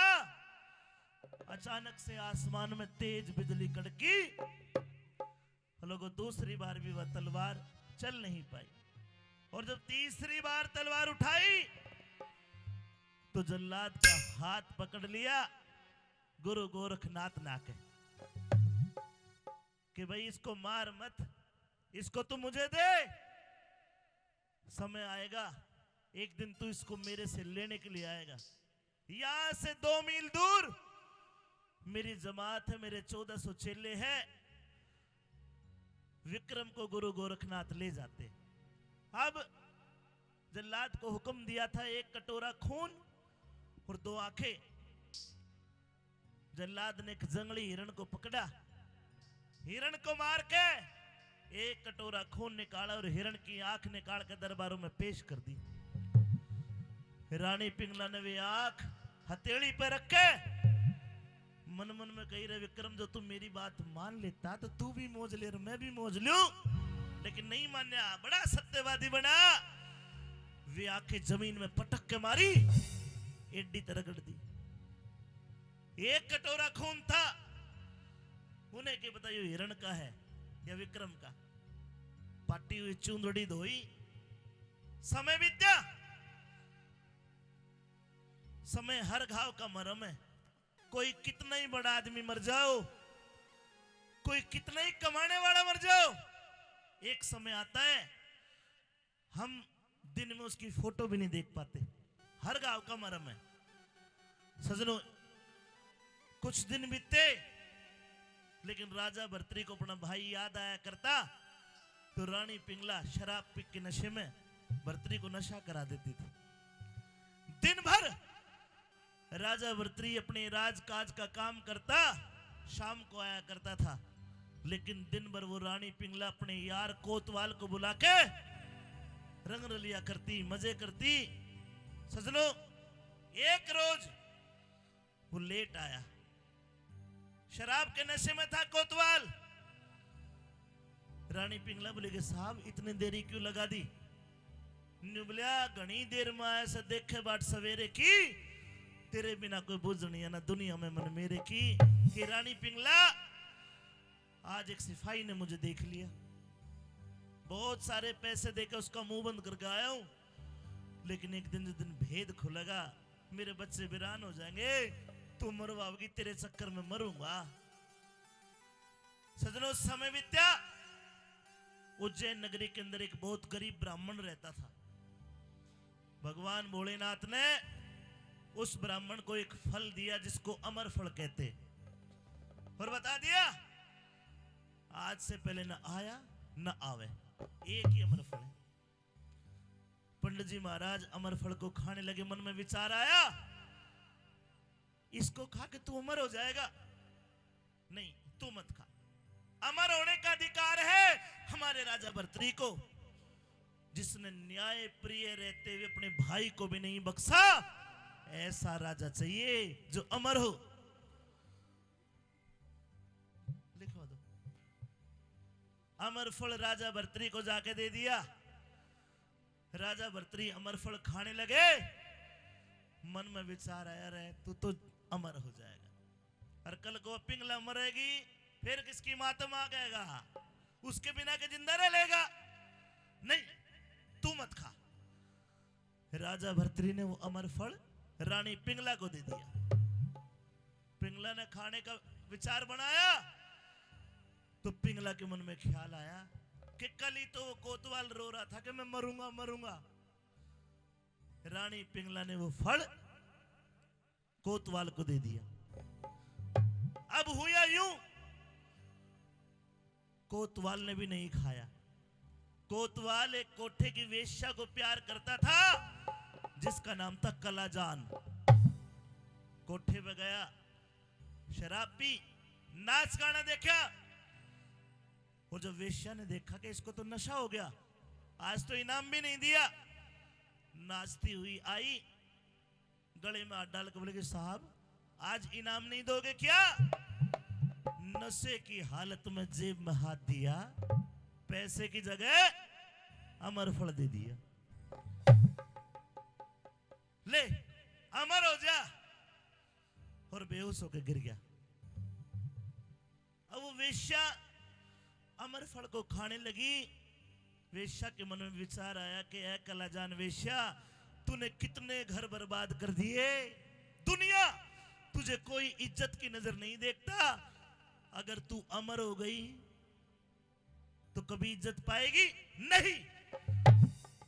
अचानक से आसमान में तेज बिजली कड़की। लोगों दूसरी बार भी वह तलवार चल नहीं पाई। और जब तीसरी बार तलवार उठाई तो जल्लाद का हाथ पकड़ लिया गुरु गोरखनाथ नाके कि भाई इसको मार मत, इसको तू मुझे दे। समय आएगा एक दिन तू इसको मेरे से लेने के लिए आएगा। यहां से 2 मील दूर मेरी जमात है, मेरे 1400 चेले हैं। विक्रम को गुरु गोरखनाथ ले जाते। अब जल्लाद को हुक्म दिया था 1 कटोरा खून और 2 आंखें। जल्लाद ने एक जंगली हिरण को पकड़ा, हिरण को मार के 1 कटोरा खून निकाला और हिरण की आंख निकाल के दरबारों में पेश कर दी। रानी पिंगला ने वे आंख हथेली पे रखे मन मन में कही रहे, विक्रम जो तू मेरी बात मान लेता तो तू भी मौज ले और मैं भी मौज लूं, लेकिन नहीं मान्या, बड़ा सत्यवादी बना। वे आंखें जमीन में पटक के मारी, एडी तरह रगड़ दी। 1 कटोरा खून था, उन्हें क्या पता ये हिरण का है या विक्रम का। पाटी हुई चूंदड़ी धोई, समय बीत्या। समय हर घाव का मरहम है। कोई कितना ही बड़ा आदमी मर जाओ, कोई कितना ही कमाने वाला मर जाओ, एक समय आता है हम दिन में उसकी फोटो भी नहीं देख पाते। हर गांव का मरहम है। सजनों, कुछ दिन बीते लेकिन राजा भर्तरी को अपना भाई याद आया करता तो रानी पिंगला शराब पी के नशे में भर्तरी को नशा करा देती थी। दिन भर राजा भर्तरी अपने राजकाज का काम करता, शाम को आया करता था। लेकिन दिन भर वो रानी पिंगला अपने यार कोतवाल को बुला के रंग रलिया करती, मजे करती। सजनो, एक रोज वो लेट आया, शराब के नशे में था कोतवाल। रानी पिंगला बोले कि साहब इतनी देरी क्यों लगा दी? नुबलिया घनी देर में आया से देखे बाट सवेरे की, तेरे बिना कोई बुझनी है ना दुनिया में मन मेरे की। कि रानी पिंगला, आज एक सिपाही ने मुझे देख लिया, बहुत सारे पैसे देकर उसका मुंह बंद करके आया हूं, लेकिन एक दिन जिस दिन भेद खुलेगा मेरे बच्चे वीरान हो जाएंगे, तू मरवाओगी, तेरे चक्कर में मरूंगा। सजनों, समय बीत्या। उज्जैन नगरी के अंदर एक बहुत गरीब ब्राह्मण रहता था। भगवान भोलेनाथ ने उस ब्राह्मण को एक फल दिया जिसको अमर फल कहते, और बता दिया आज से पहले न आया न आवे, एक ही अमर फल है। पंडित जी महाराज अमर फल को खाने लगे। मन में विचार आया, इसको खा के तू अमर हो जाएगा। नहीं, तू मत खा, अमर होने का अधिकार है हमारे राजा भर्तृहरि को, जिसने न्याय प्रिय रहते हुए अपने भाई को भी नहीं बख्शा। ऐसा राजा चाहिए जो अमर हो। लिखवा दो। अमर फल राजा भर्तृहरि को जाके दे दिया। राजा भर्तृहरि अमर फल खाने लगे। मन में विचार आया, रहे तू तो अमर हो जाएगा, और कल को पिंगला मरेगी, फिर किसकी मातम आ गएगा, उसके बिना के जिंदा रह लेगा। नहीं, तू मत खा। राजा भर्तृहरि ने वो अमर फल रानी पिंगला को दे दिया। पिंगला ने खाने का विचार बनाया तो पिंगला के मन में ख्याल आया कि कल ही तो वो कोतवाल रो रहा था कि मैं मरूंगा मरूंगा। रानी पिंगला ने वो फल कोतवाल को दे दिया। अब हुआ यूं, कोतवाल ने भी नहीं खाया। कोतवाल एक कोठे की वेश्या को प्यार करता था जिसका नाम था कलाजान। कोठे पे गया, शराब पी, नाच गाना देखा, और जब वेश्या ने देखा कि इसको तो नशा हो गया, आज तो इनाम भी नहीं दिया, नाचती हुई आई, गले में हाथ डाल के बोले कि साहब आज इनाम नहीं दोगे क्या? नशे की हालत में जेब में हाथ दिया, पैसे की जगह अमर फल दे दिया। ले अमर हो जा, और बेहोश होकर गिर गया। अब वो वेश्या अमर फल को खाने लगी। वेश्या के मन में विचार आया कि ऐ कलाजान वेश्या, तूने कितने घर बर्बाद कर दिए, दुनिया तुझे कोई इज्जत की नजर नहीं देखता। अगर तू अमर हो गई तो कभी इज्जत पाएगी नहीं,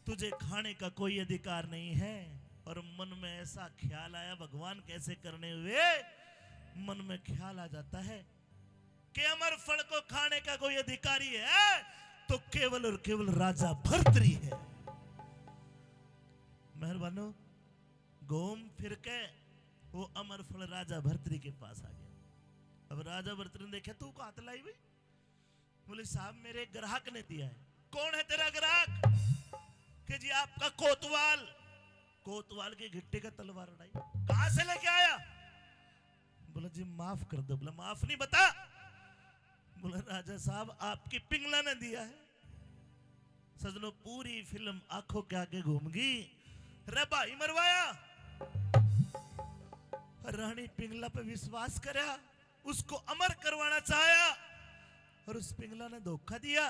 तुझे खाने का कोई अधिकार नहीं है। और मन में ऐसा ख्याल आया, भगवान कैसे करने हुए मन में ख्याल आ जाता है कि अमर फल को खाने का कोई अधिकारी है तो केवल और केवल राजा भर्तृहरि है। मेहरबानो, घूम फिर के वो अमर फल राजा भर्तृहरि के पास आ गया। अब राजा भर्तृहरि ने देखा, तू कहां लाई भाई? बोले साहब मेरे ग्राहक ने दिया है। कौन है तेरा ग्राहक? कि जी आपका कोतवाल। कोतवाल के घिट्टे का तलवार उड़ाई। कहां से लेके आया? बोला जी माफ कर दो। बोला माफ नहीं, बता। बोला राजा साहब आपकी पिंगला ने दिया है। सजनों, पूरी फिल्म आंखों के आगे घूम गई। रे भाई मरवाया, रानी पिंगला पे विश्वास करा, उसको अमर करवाना चाहा, और उस पिंगला ने धोखा दिया।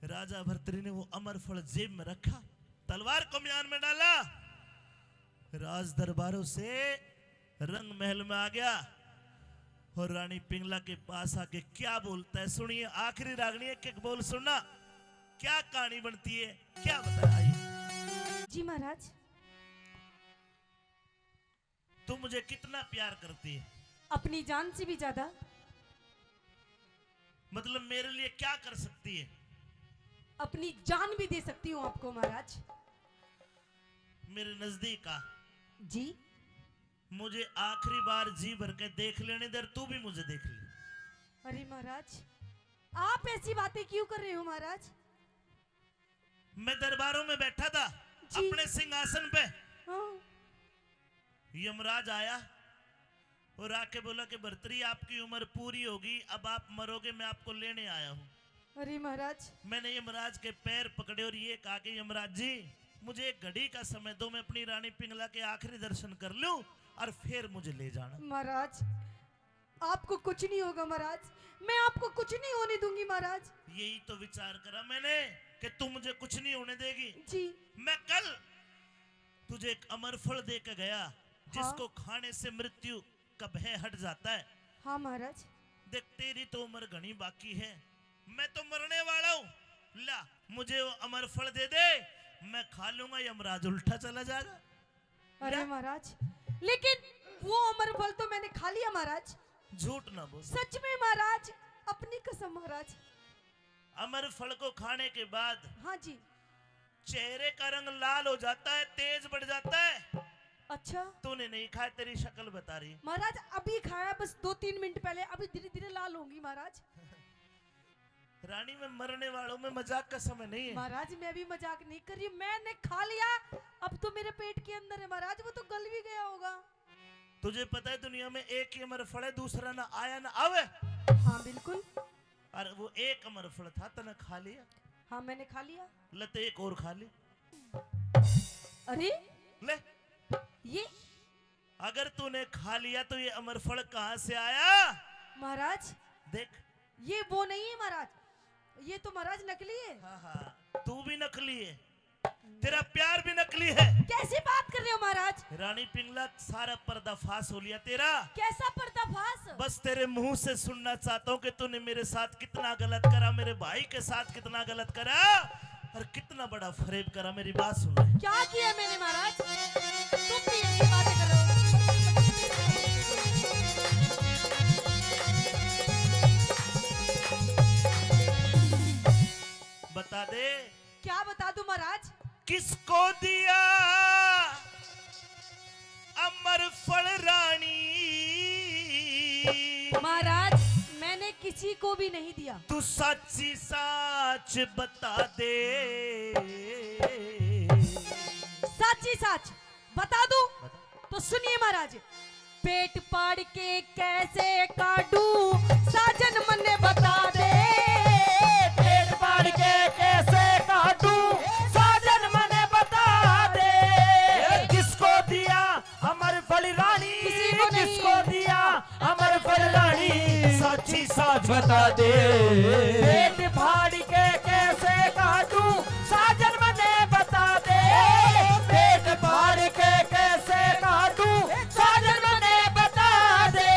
राजा भर्तृहरि ने वो अमर फल जेब में रखा, तलवार को म्यान में डाला, राज दरबारों से रंग महल में आ गया, और रानी पिंगला के पास आके क्या बोलता है सुनिए। आखिरी रागनी एक एक बोल सुनना, क्या कहानी बनती है, क्या बताया। जी महाराज। तुम मुझे कितना प्यार करती है? अपनी जान से भी ज्यादा। मतलब मेरे लिए क्या कर सकती है? अपनी जान भी दे सकती हूँ आपको महाराज। मेरे नजदीक आ, जी। मुझे आखिरी बार जी भर के देख लेने दे, तू भी मुझे देख ले। अरे महाराज, आप ऐसी बातें क्यों कर रहे हो महाराज? मैं दरबारों में बैठा था जी। अपने सिंहासन पे, हाँ। यमराज आया और आके बोला कि भर्तरी आपकी उम्र पूरी होगी, अब आप मरोगे, मैं आपको लेने आया हूँ। अरे महाराज, मैंने यमराज के पैर पकड़े और ये कहा कि यमराज जी मुझे एक घड़ी का समय दो, मैं अपनी रानी पिंगला के आखिरी दर्शन कर लूं और फिर मुझे ले जाना। महाराज आपको कुछ नहीं होगा महाराज, मैं आपको कुछ नहीं होने दूंगी महाराज। यही तो विचार करा मैंने कि तू मुझे कुछ नहीं होने देगी। जी। मैं कल तुझे एक अमर फल दे के गया, जिसको खाने से मृत्यु का भय हट जाता है। हाँ महाराज। देख तेरी तो उम्र घनी बाकी है, मैं तो मरने वाला हूँ, ला मुझे वो अमर फल दे दे, मैं खा लूंगा, यमराज उल्टा चला जाएगा। अरे महाराज, लेकिन वो अमर फल तो मैंने खा लिया महाराज। झूठ ना बोल। सच में महाराज, अपनी कसम महाराज। अमर फल को खाने के बाद हाँ जी। चेहरे का रंग लाल हो जाता है, तेज बढ़ जाता है। अच्छा तूने नहीं खाया, तेरी शक्ल बता रही। महाराज, अभी खाया बस 2-3 मिनट पहले, अभी धीरे धीरे लाल होंगी महाराज। रानी में मरने वालों में मजाक का समय नहीं है। महाराज मैं भी मजाक नहीं कर रही, मैंने खा लिया, अब तो मेरे पेट के अंदर है महाराज, वो तो गल भी गया होगा। तुझे पता है दुनिया में एक ही अमर फल है, दूसरा ना आया ना आवे। हाँ बिल्कुल। और वो एक अमर फल था, तने खा लिया। हाँ मैंने खा लिया। ले तो एक और खा ले। अरे ले, ये अगर तूने खा लिया तो ये अमर फल कहां से आया? महाराज, देख, ये वो नहीं है महाराज, ये तो महाराज नकली है। हाँ हाँ, तू भी नकली है, तेरा प्यार भी नकली है। कैसी बात कर रहे हो महाराज? रानी पिंगला, सारा पर्दाफाश हो लिया तेरा। कैसा पर्दाफाश? बस तेरे मुंह से सुनना चाहता हूँ कि तूने मेरे साथ कितना गलत करा, मेरे भाई के साथ कितना गलत करा और कितना बड़ा फरेब करा। मेरी बात सुन ले। क्या किया मैंने महाराज? तुम भी ऐसी बातें कर रहे हो? बता दे। क्या बता दूं महाराज? किसको दिया अमर फल रानी? महाराज मैंने किसी को भी नहीं दिया। तू सच्ची सच बता दे। सच ही सच बता दूं? तो सुनिए महाराज, पेट पाड़ के कैसे काटू साजन मन्ने बता दे। पेट फाड़ के कैसे काटूं साजन मने बता दे। किसको दिया अमर फल रानी? किसी को नहीं। किसको दिया अमर फल रानी? सच्ची सच बता दे। पेट फाड़ के कैसे काटूं साजन मने बता दे। पेट फाड़ के कैसे काटूं साजन मने बता दे।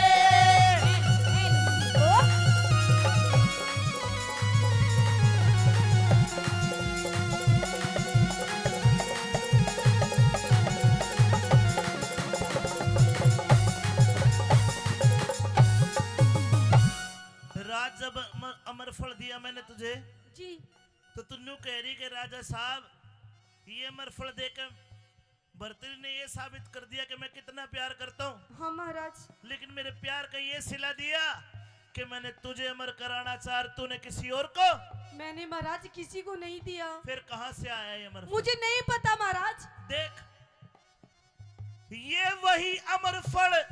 राज जब अमर फल दिया मैंने तुझे, जी। तो तू न्यू कह रही कि राजा साहब ये अमर फल देकर भर्तरी ने ये साबित कर दिया कि मैं कितना प्यार करता हूँ। हाँ महाराज। लेकिन मेरे प्यार का ये सिला दिया कि मैंने तुझे अमर कराना चाह, तूने किसी और को। मैंने महाराज किसी को नहीं दिया। फिर कहां से आया ये अमर फल? मुझे नहीं पता महाराज। देख, ये वही अमर फल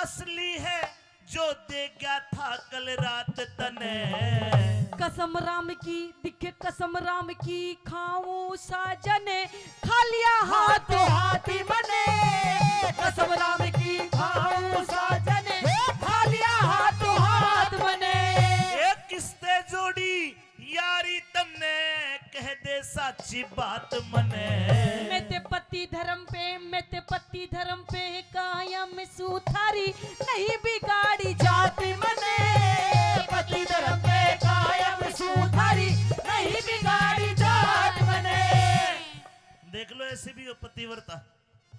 असली है जो दे गया था कल रात तने। कसम राम की दिखे, कसम राम की खाऊं साजन, खा लिया हाथ हाथों हाथी बने। कसम राम की खाऊं साजन, खा लिया हाथों हाथ बने। एक किस्ते जोड़ी यारी तन्ने, कह दे साची बात मने। मैं ते पति धर्म पे कायम सुथारी, नहीं बिगाड़ी जाति मने। पति धर्म पे कायम सुथारी, नहीं बिगाड़ी जात बने। देख लो, ऐसे भी हो पतिव्रता।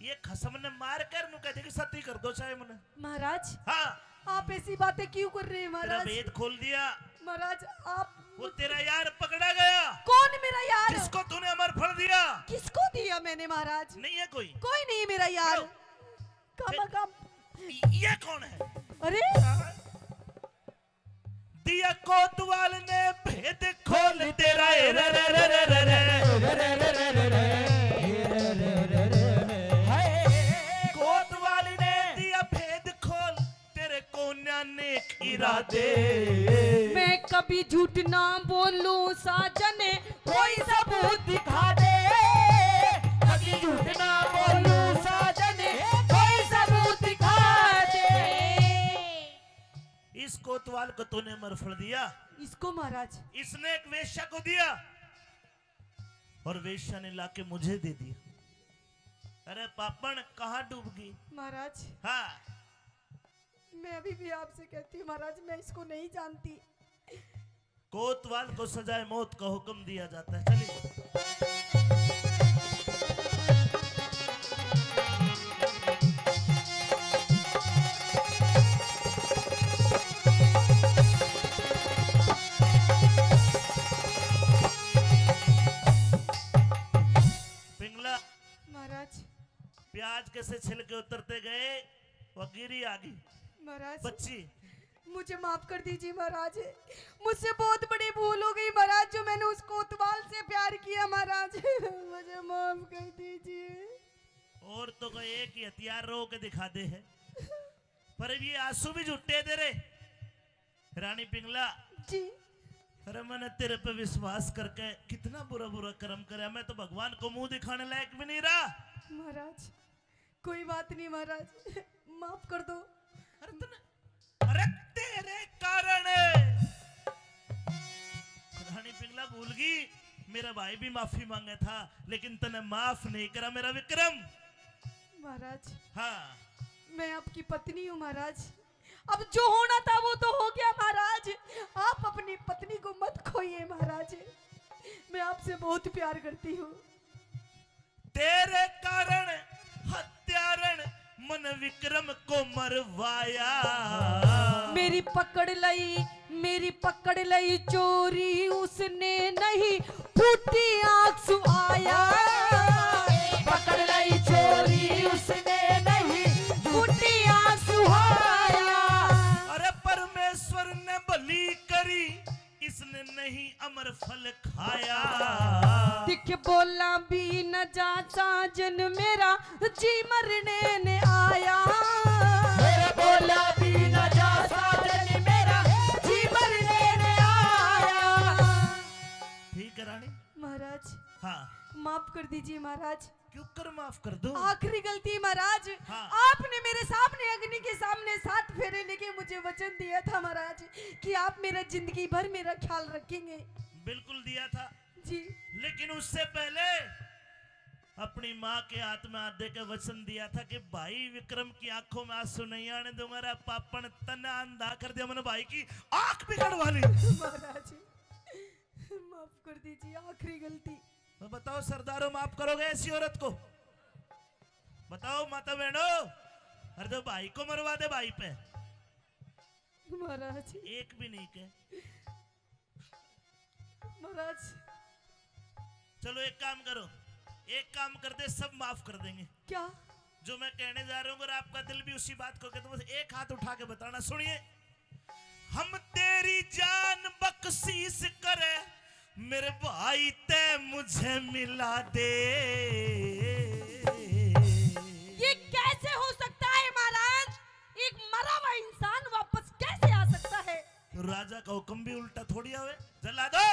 ये खसम ने मार कर नु कहते कि सती कर दो चाहे मने। महाराज हाँ, आप ऐसी बातें क्यों कर रहे हैं तेरा महाराज? भेद खोल दिया। महाराज आप, वो तेरा यार पकड़ा गया। कौन मेरा यार? किसको तूने अमर फल दिया? किसको दिया मैंने महाराज? नहीं है कोई। कोई नहीं मेरा यार। कम। ये कौन है? अरे दिया कोतवाल ने भेद खोल तेरा कोतवाल ने दिया भेद खोल तेरे कोन्या ने इरादे। मैं कभी झूठ ना बोलूं साजन, कोई सबूत दिखा दे। कभी झूठ ना बोलूं साजन, कोई सबूत दिखा दे। इस कोतवाल को तूने मरफड़ दिया, इसको महाराज, इसने एक वेश्या को दिया और वेश्या ने लाके मुझे दे दिया। अरे पापड़ कहाँ डूब गई महाराज हाँ। मैं अभी भी आपसे कहती हूँ महाराज, मैं इसको नहीं जानती। कोतवाल को सजाए मौत का हुक्म दिया जाता है। चलिए पिंगला महाराज प्याज कैसे छिलके उतरते गए वो गिरी आ गई महाराज बच्ची। मुझे माफ कर दीजिए महाराज, मुझसे बहुत बड़ी भूल हो गई महाराज, जो मैंने उस कोतवाल से प्यार किया महाराज। मुझे माफ कर दीजिए। और तो कोई एक ही हथियार रो के दिखा दे है, पर अब ये आंसू भी झुट्टे दे रे। रानी पिंगला जी अरे मैंने तेरे पे विश्वास करके कितना बुरा बुरा कर्म करे, मैं तो भगवान को मुंह दिखाने लायक भी नहीं रहा। महाराज कोई बात नहीं महाराज, माफ कर दो। अरे तेरे कारण रानी पिंगला भूल गई, मेरा भाई भी माफी मांगा था लेकिन तने माफ नहीं करा मेरा विक्रम। महाराज हाँ मैं आपकी पत्नी हूँ महाराज, अब जो होना था वो तो हो गया महाराज। आप अपनी पत्नी को मत खोइए महाराज, मैं आपसे बहुत प्यार करती हूँ। तेरे कारण हत्यारण मन विक्रम को मरवाया। मेरी पकड़ लई चोरी उसने नहीं, फूटी आंख सुआया। पकड़ लाई चोरी उसने नहीं, फूटी आंख सुआया। अरे परमेश्वर ने बलि करी, इसने नहीं अमर फल खाया। दिख बोला भी न जा साजन मेरा, जी मरने ने आया। मेरे बोला भी न जा साजन मेरा, जी मरने ने आया। ठीक है रानी महाराज हाँ। माफ कर दीजिए महाराज, क्यों कर माफ कर दो। आखिरी गलती महाराज। हाँ। आपने मेरे सामने अग्नि के सामने 7 फेरे लेके मुझे वचन दिया था महाराज कि आप मेरा जिंदगी भर मेरा ख्याल रखेंगे। बिल्कुल दिया था जी लेकिन उससे पहले अपनी माँ के हाथ में हाथ दे के वचन दिया था कि भाई विक्रम की आंखों में आंसू नहीं आने दूंगा। रे पापन तना अंधा कर दिया मैंने भाई की आंख भी कड़वा ली। महाराज माफ कर दीजिए, आखिरी गलती। तो बताओ सरदारों माफ करोगे ऐसी औरत को? बताओ माता बहनों, अरे तो भाई को मरवा दे भाई पे, महाराज एक भी नहीं के। महाराज चलो एक काम करो, एक काम कर दे सब माफ कर देंगे। क्या? जो मैं कहने जा रहा हूँ अगर आपका दिल भी उसी बात को कहते, बस एक हाथ उठा के बताना। सुनिए, हम तेरी जान बख्शीश करे मेरे भाई ते मुझे मिला दे। ये कैसे हो सकता है महाराज? एक मरा हुआ इंसान वापस कैसे आ सकता है? तो राजा का हुक्म भी उल्टा थोड़ी आवे। जला दो,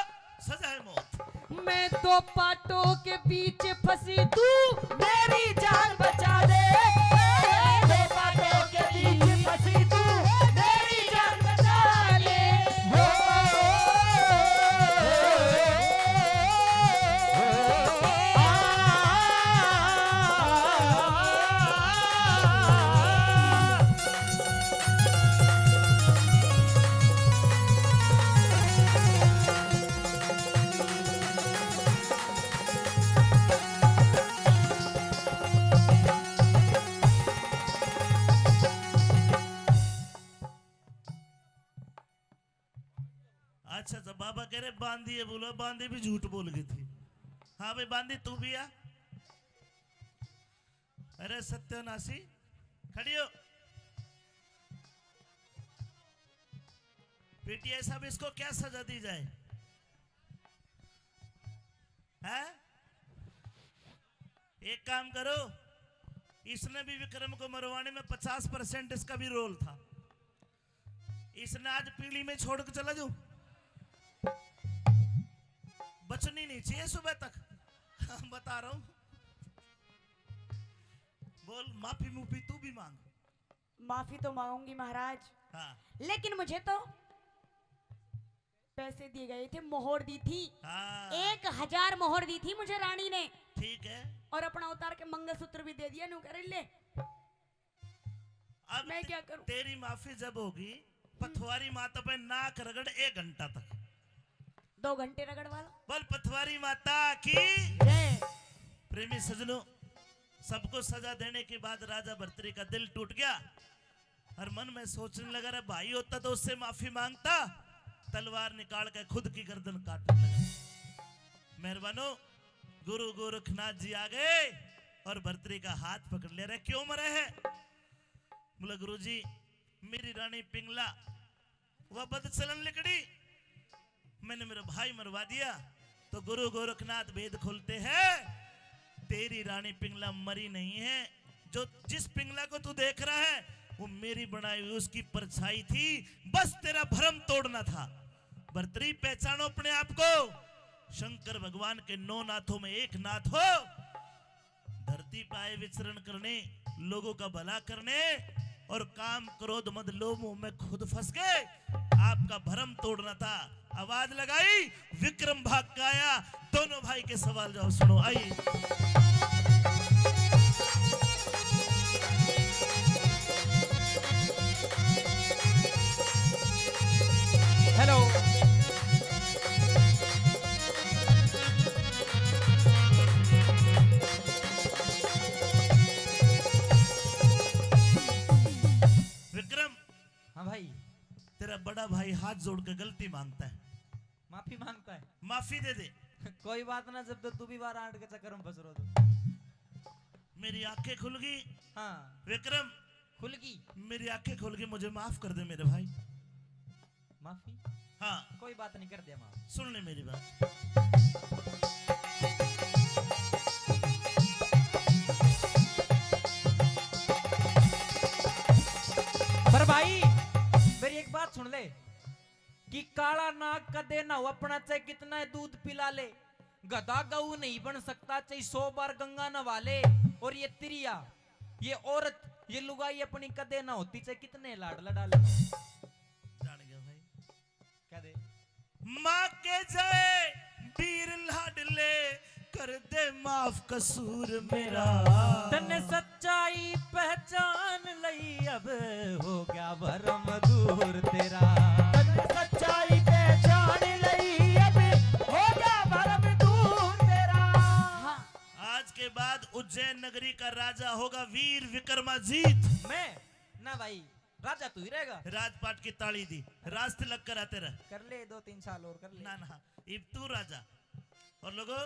सजा है मौत। मैं 2 पाटों के बीच फंसी, तू मेरी जान बचा दे। 2 बातों के बीच फंसी तू, मेरी जान बचा ले। अच्छा तो बाबा कह रहे बांदी है, बोलो बांदी भी झूठ बोल गई थी। हाँ भाई बांदी तू भी आ। अरे सत्यानाशी खड़ी हो। पीटीआई साहब इसको क्या सजा दी जाए? हैं? एक काम करो, इसने भी विक्रम को मरवाने में 50% इसका भी रोल था। इसने आज पीली में छोड़ के चला जाऊं, बचनी नहीं चाहिए सुबह तक। बता रहा हूं। बोल, माफी मुफी तू भी मांग। माफी तो मांगूंगी महाराज, हाँ लेकिन मुझे तो पैसे दिए गए थे, मोहर दी थी। हाँ 1000 मोहर दी थी मुझे रानी ने, ठीक है। और अपना उतार के मंगलसूत्र भी दे दिया। नु कर ले, अब मैं क्या करूं? तेरी माफी जब होगी, पथवारी माता पे नाक रगड़ 1 घंटा तक। 2 घंटे रगड़वा लो। बोल पथवारी माता की। जय। प्रेमी सजनों, सबको सजा देने के बाद राजा भर्तरी का दिल टूट गया और मन में सोचने लगा, रे भाई होता तो उससे माफी मांगता। तलवार निकाल के खुद की गर्दन काटने लगा। मेहरबानो, गुरु गोरखनाथ जी आ गए और भर्तरी का हाथ पकड़ ले रहे। क्यों मरे हैं? बोला गुरु जी, मेरी रानी पिंगला वह बदचलन लिकड़ी, मैंने मेरा भाई मरवा दिया। तो गुरु गोरखनाथ भेद खोलते हैं, तेरी रानी पिंगला मरी नहीं है। जो जिस पिंगला को तू देख रहा है वो मेरी बनाई हुई उसकी परछाई थी, बस तेरा भ्रम तोड़ना था। भर्तरी, पहचानो अपने आप को। शंकर भगवान के 9 नाथों में एक नाथ हो। धरती पाए विचरण करने, लोगों का भला करने, और काम क्रोध मद लोभ मोह में खुद फंस गए। आपका भ्रम तोड़ना था। आवाज लगाई, विक्रम भाग का आया। दोनों भाई के सवाल जवाब सुनो, आइए। हेलो। विक्रम, हाँ भाई। तेरा बड़ा भाई हाथ जोड़ के गलती मांगता है, माफी मांगता है। माफी दे दे। कोई बात ना, जब तो तू भी 12-8 के चक्कर में फंस रहा तो। मेरी आंखें खुल गई। हाँ विक्रम, खुल गई। मेरी आंखें खुल गई, मुझे माफ कर दे मेरे भाई। माफी? हाँ कोई बात नहीं, कर दिया माफ। सुन ले मेरी बात। पर भाई मेरी एक बात सुन ले, कि काला नाग का देना हो अपना, चाहे कितना है दूध पिला ले, गधा गऊ नहीं बन सकता, चाहे 100 बार गंगा नवा ले। और ये तिरिया, ये औरत, ये लुगाई अपनी का देना होती, चाहे कितने लाड लड़ा ले। जान गया भाई। क्या दे? माँ के जय वीर लाडले, कर दे माफ कसूर मेरा। तने सच्चाई पहचान लई, अब हो गया भरम दूर तेरा। तने सच्चाई पहचान लई, अब हो गया भरम दूर तेरा। हाँ, आज के बाद उज्जैन नगरी का राजा होगा वीर विक्रमाजीत। मैं ना भाई, राजा तू ही रहेगा। राजपाट की ताली दी, राज तिलक कराते रह। कर ले 2-3 साल और कर ले। ना ना, अब तू राजा। और लोगों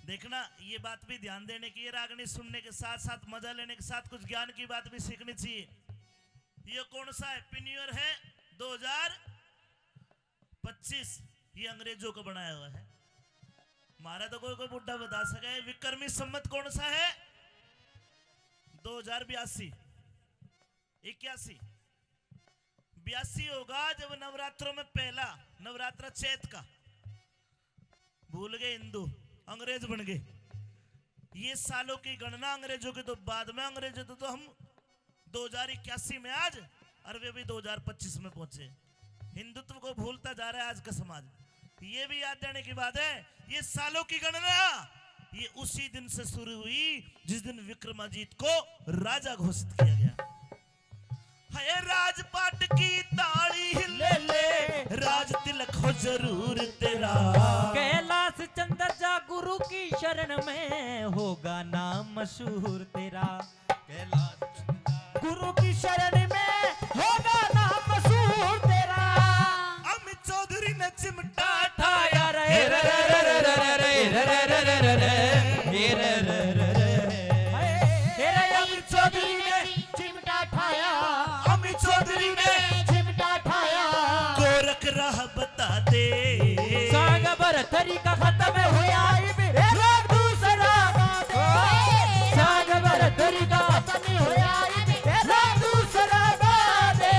देखना, ये बात भी ध्यान देने की, ये रागनी सुनने के साथ साथ, मजा लेने के साथ कुछ ज्ञान की बात भी सीखनी चाहिए। ये कौन सा हैप्पी न्यू ईयर है? 2025। ये अंग्रेजों को बनाया हुआ है, हमारा तो कोई कोई बुढ़ा बता सके। विक्रमी संवत कौन सा है? 2082, 81, 82 होगा जब नवरात्रों में पहला नवरात्र चैत का। भूल गए हिंदू, अंग्रेज बन गए। ये सालों की गणना अंग्रेजों के तो बाद में, अंग्रेजों तो हम 2081 में आज, और वे भी 2025 में पहुंचे। हिंदुत्व को भूलता जा रहा है आज का समाज। ये भी याद देने की बात है, ये सालों की गणना ये उसी दिन से शुरू हुई जिस दिन विक्रमाजीत को राजा घोषित किया गया। है राजपाट की ताली ले ले, राज तिलक हो जरूर तेरा। कैलाश चंद्र जा गुरु की शरण में, होगा नाम मशहूर तेरा। कैलाश गुरु की शरण में, होगा नाम मशहूर तेरा। अमित चौधरी ने चिमटा ठाया रे रे रे रे रे रे रे रे रे रे रे रे रे रे रे। अमित चौधरी ने चिमटा ठाया, अमित चौधरी ने चिमटा ठाया। दे सांग बर तरीका खत्म होया इबे लोग दूसरा गा दे सांग बर तरीका खत्म होया इबे लोग दूसरा गा दे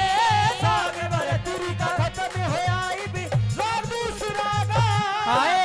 सांग बर तरीका खत्म होया इबे लोग दूसरा गा आए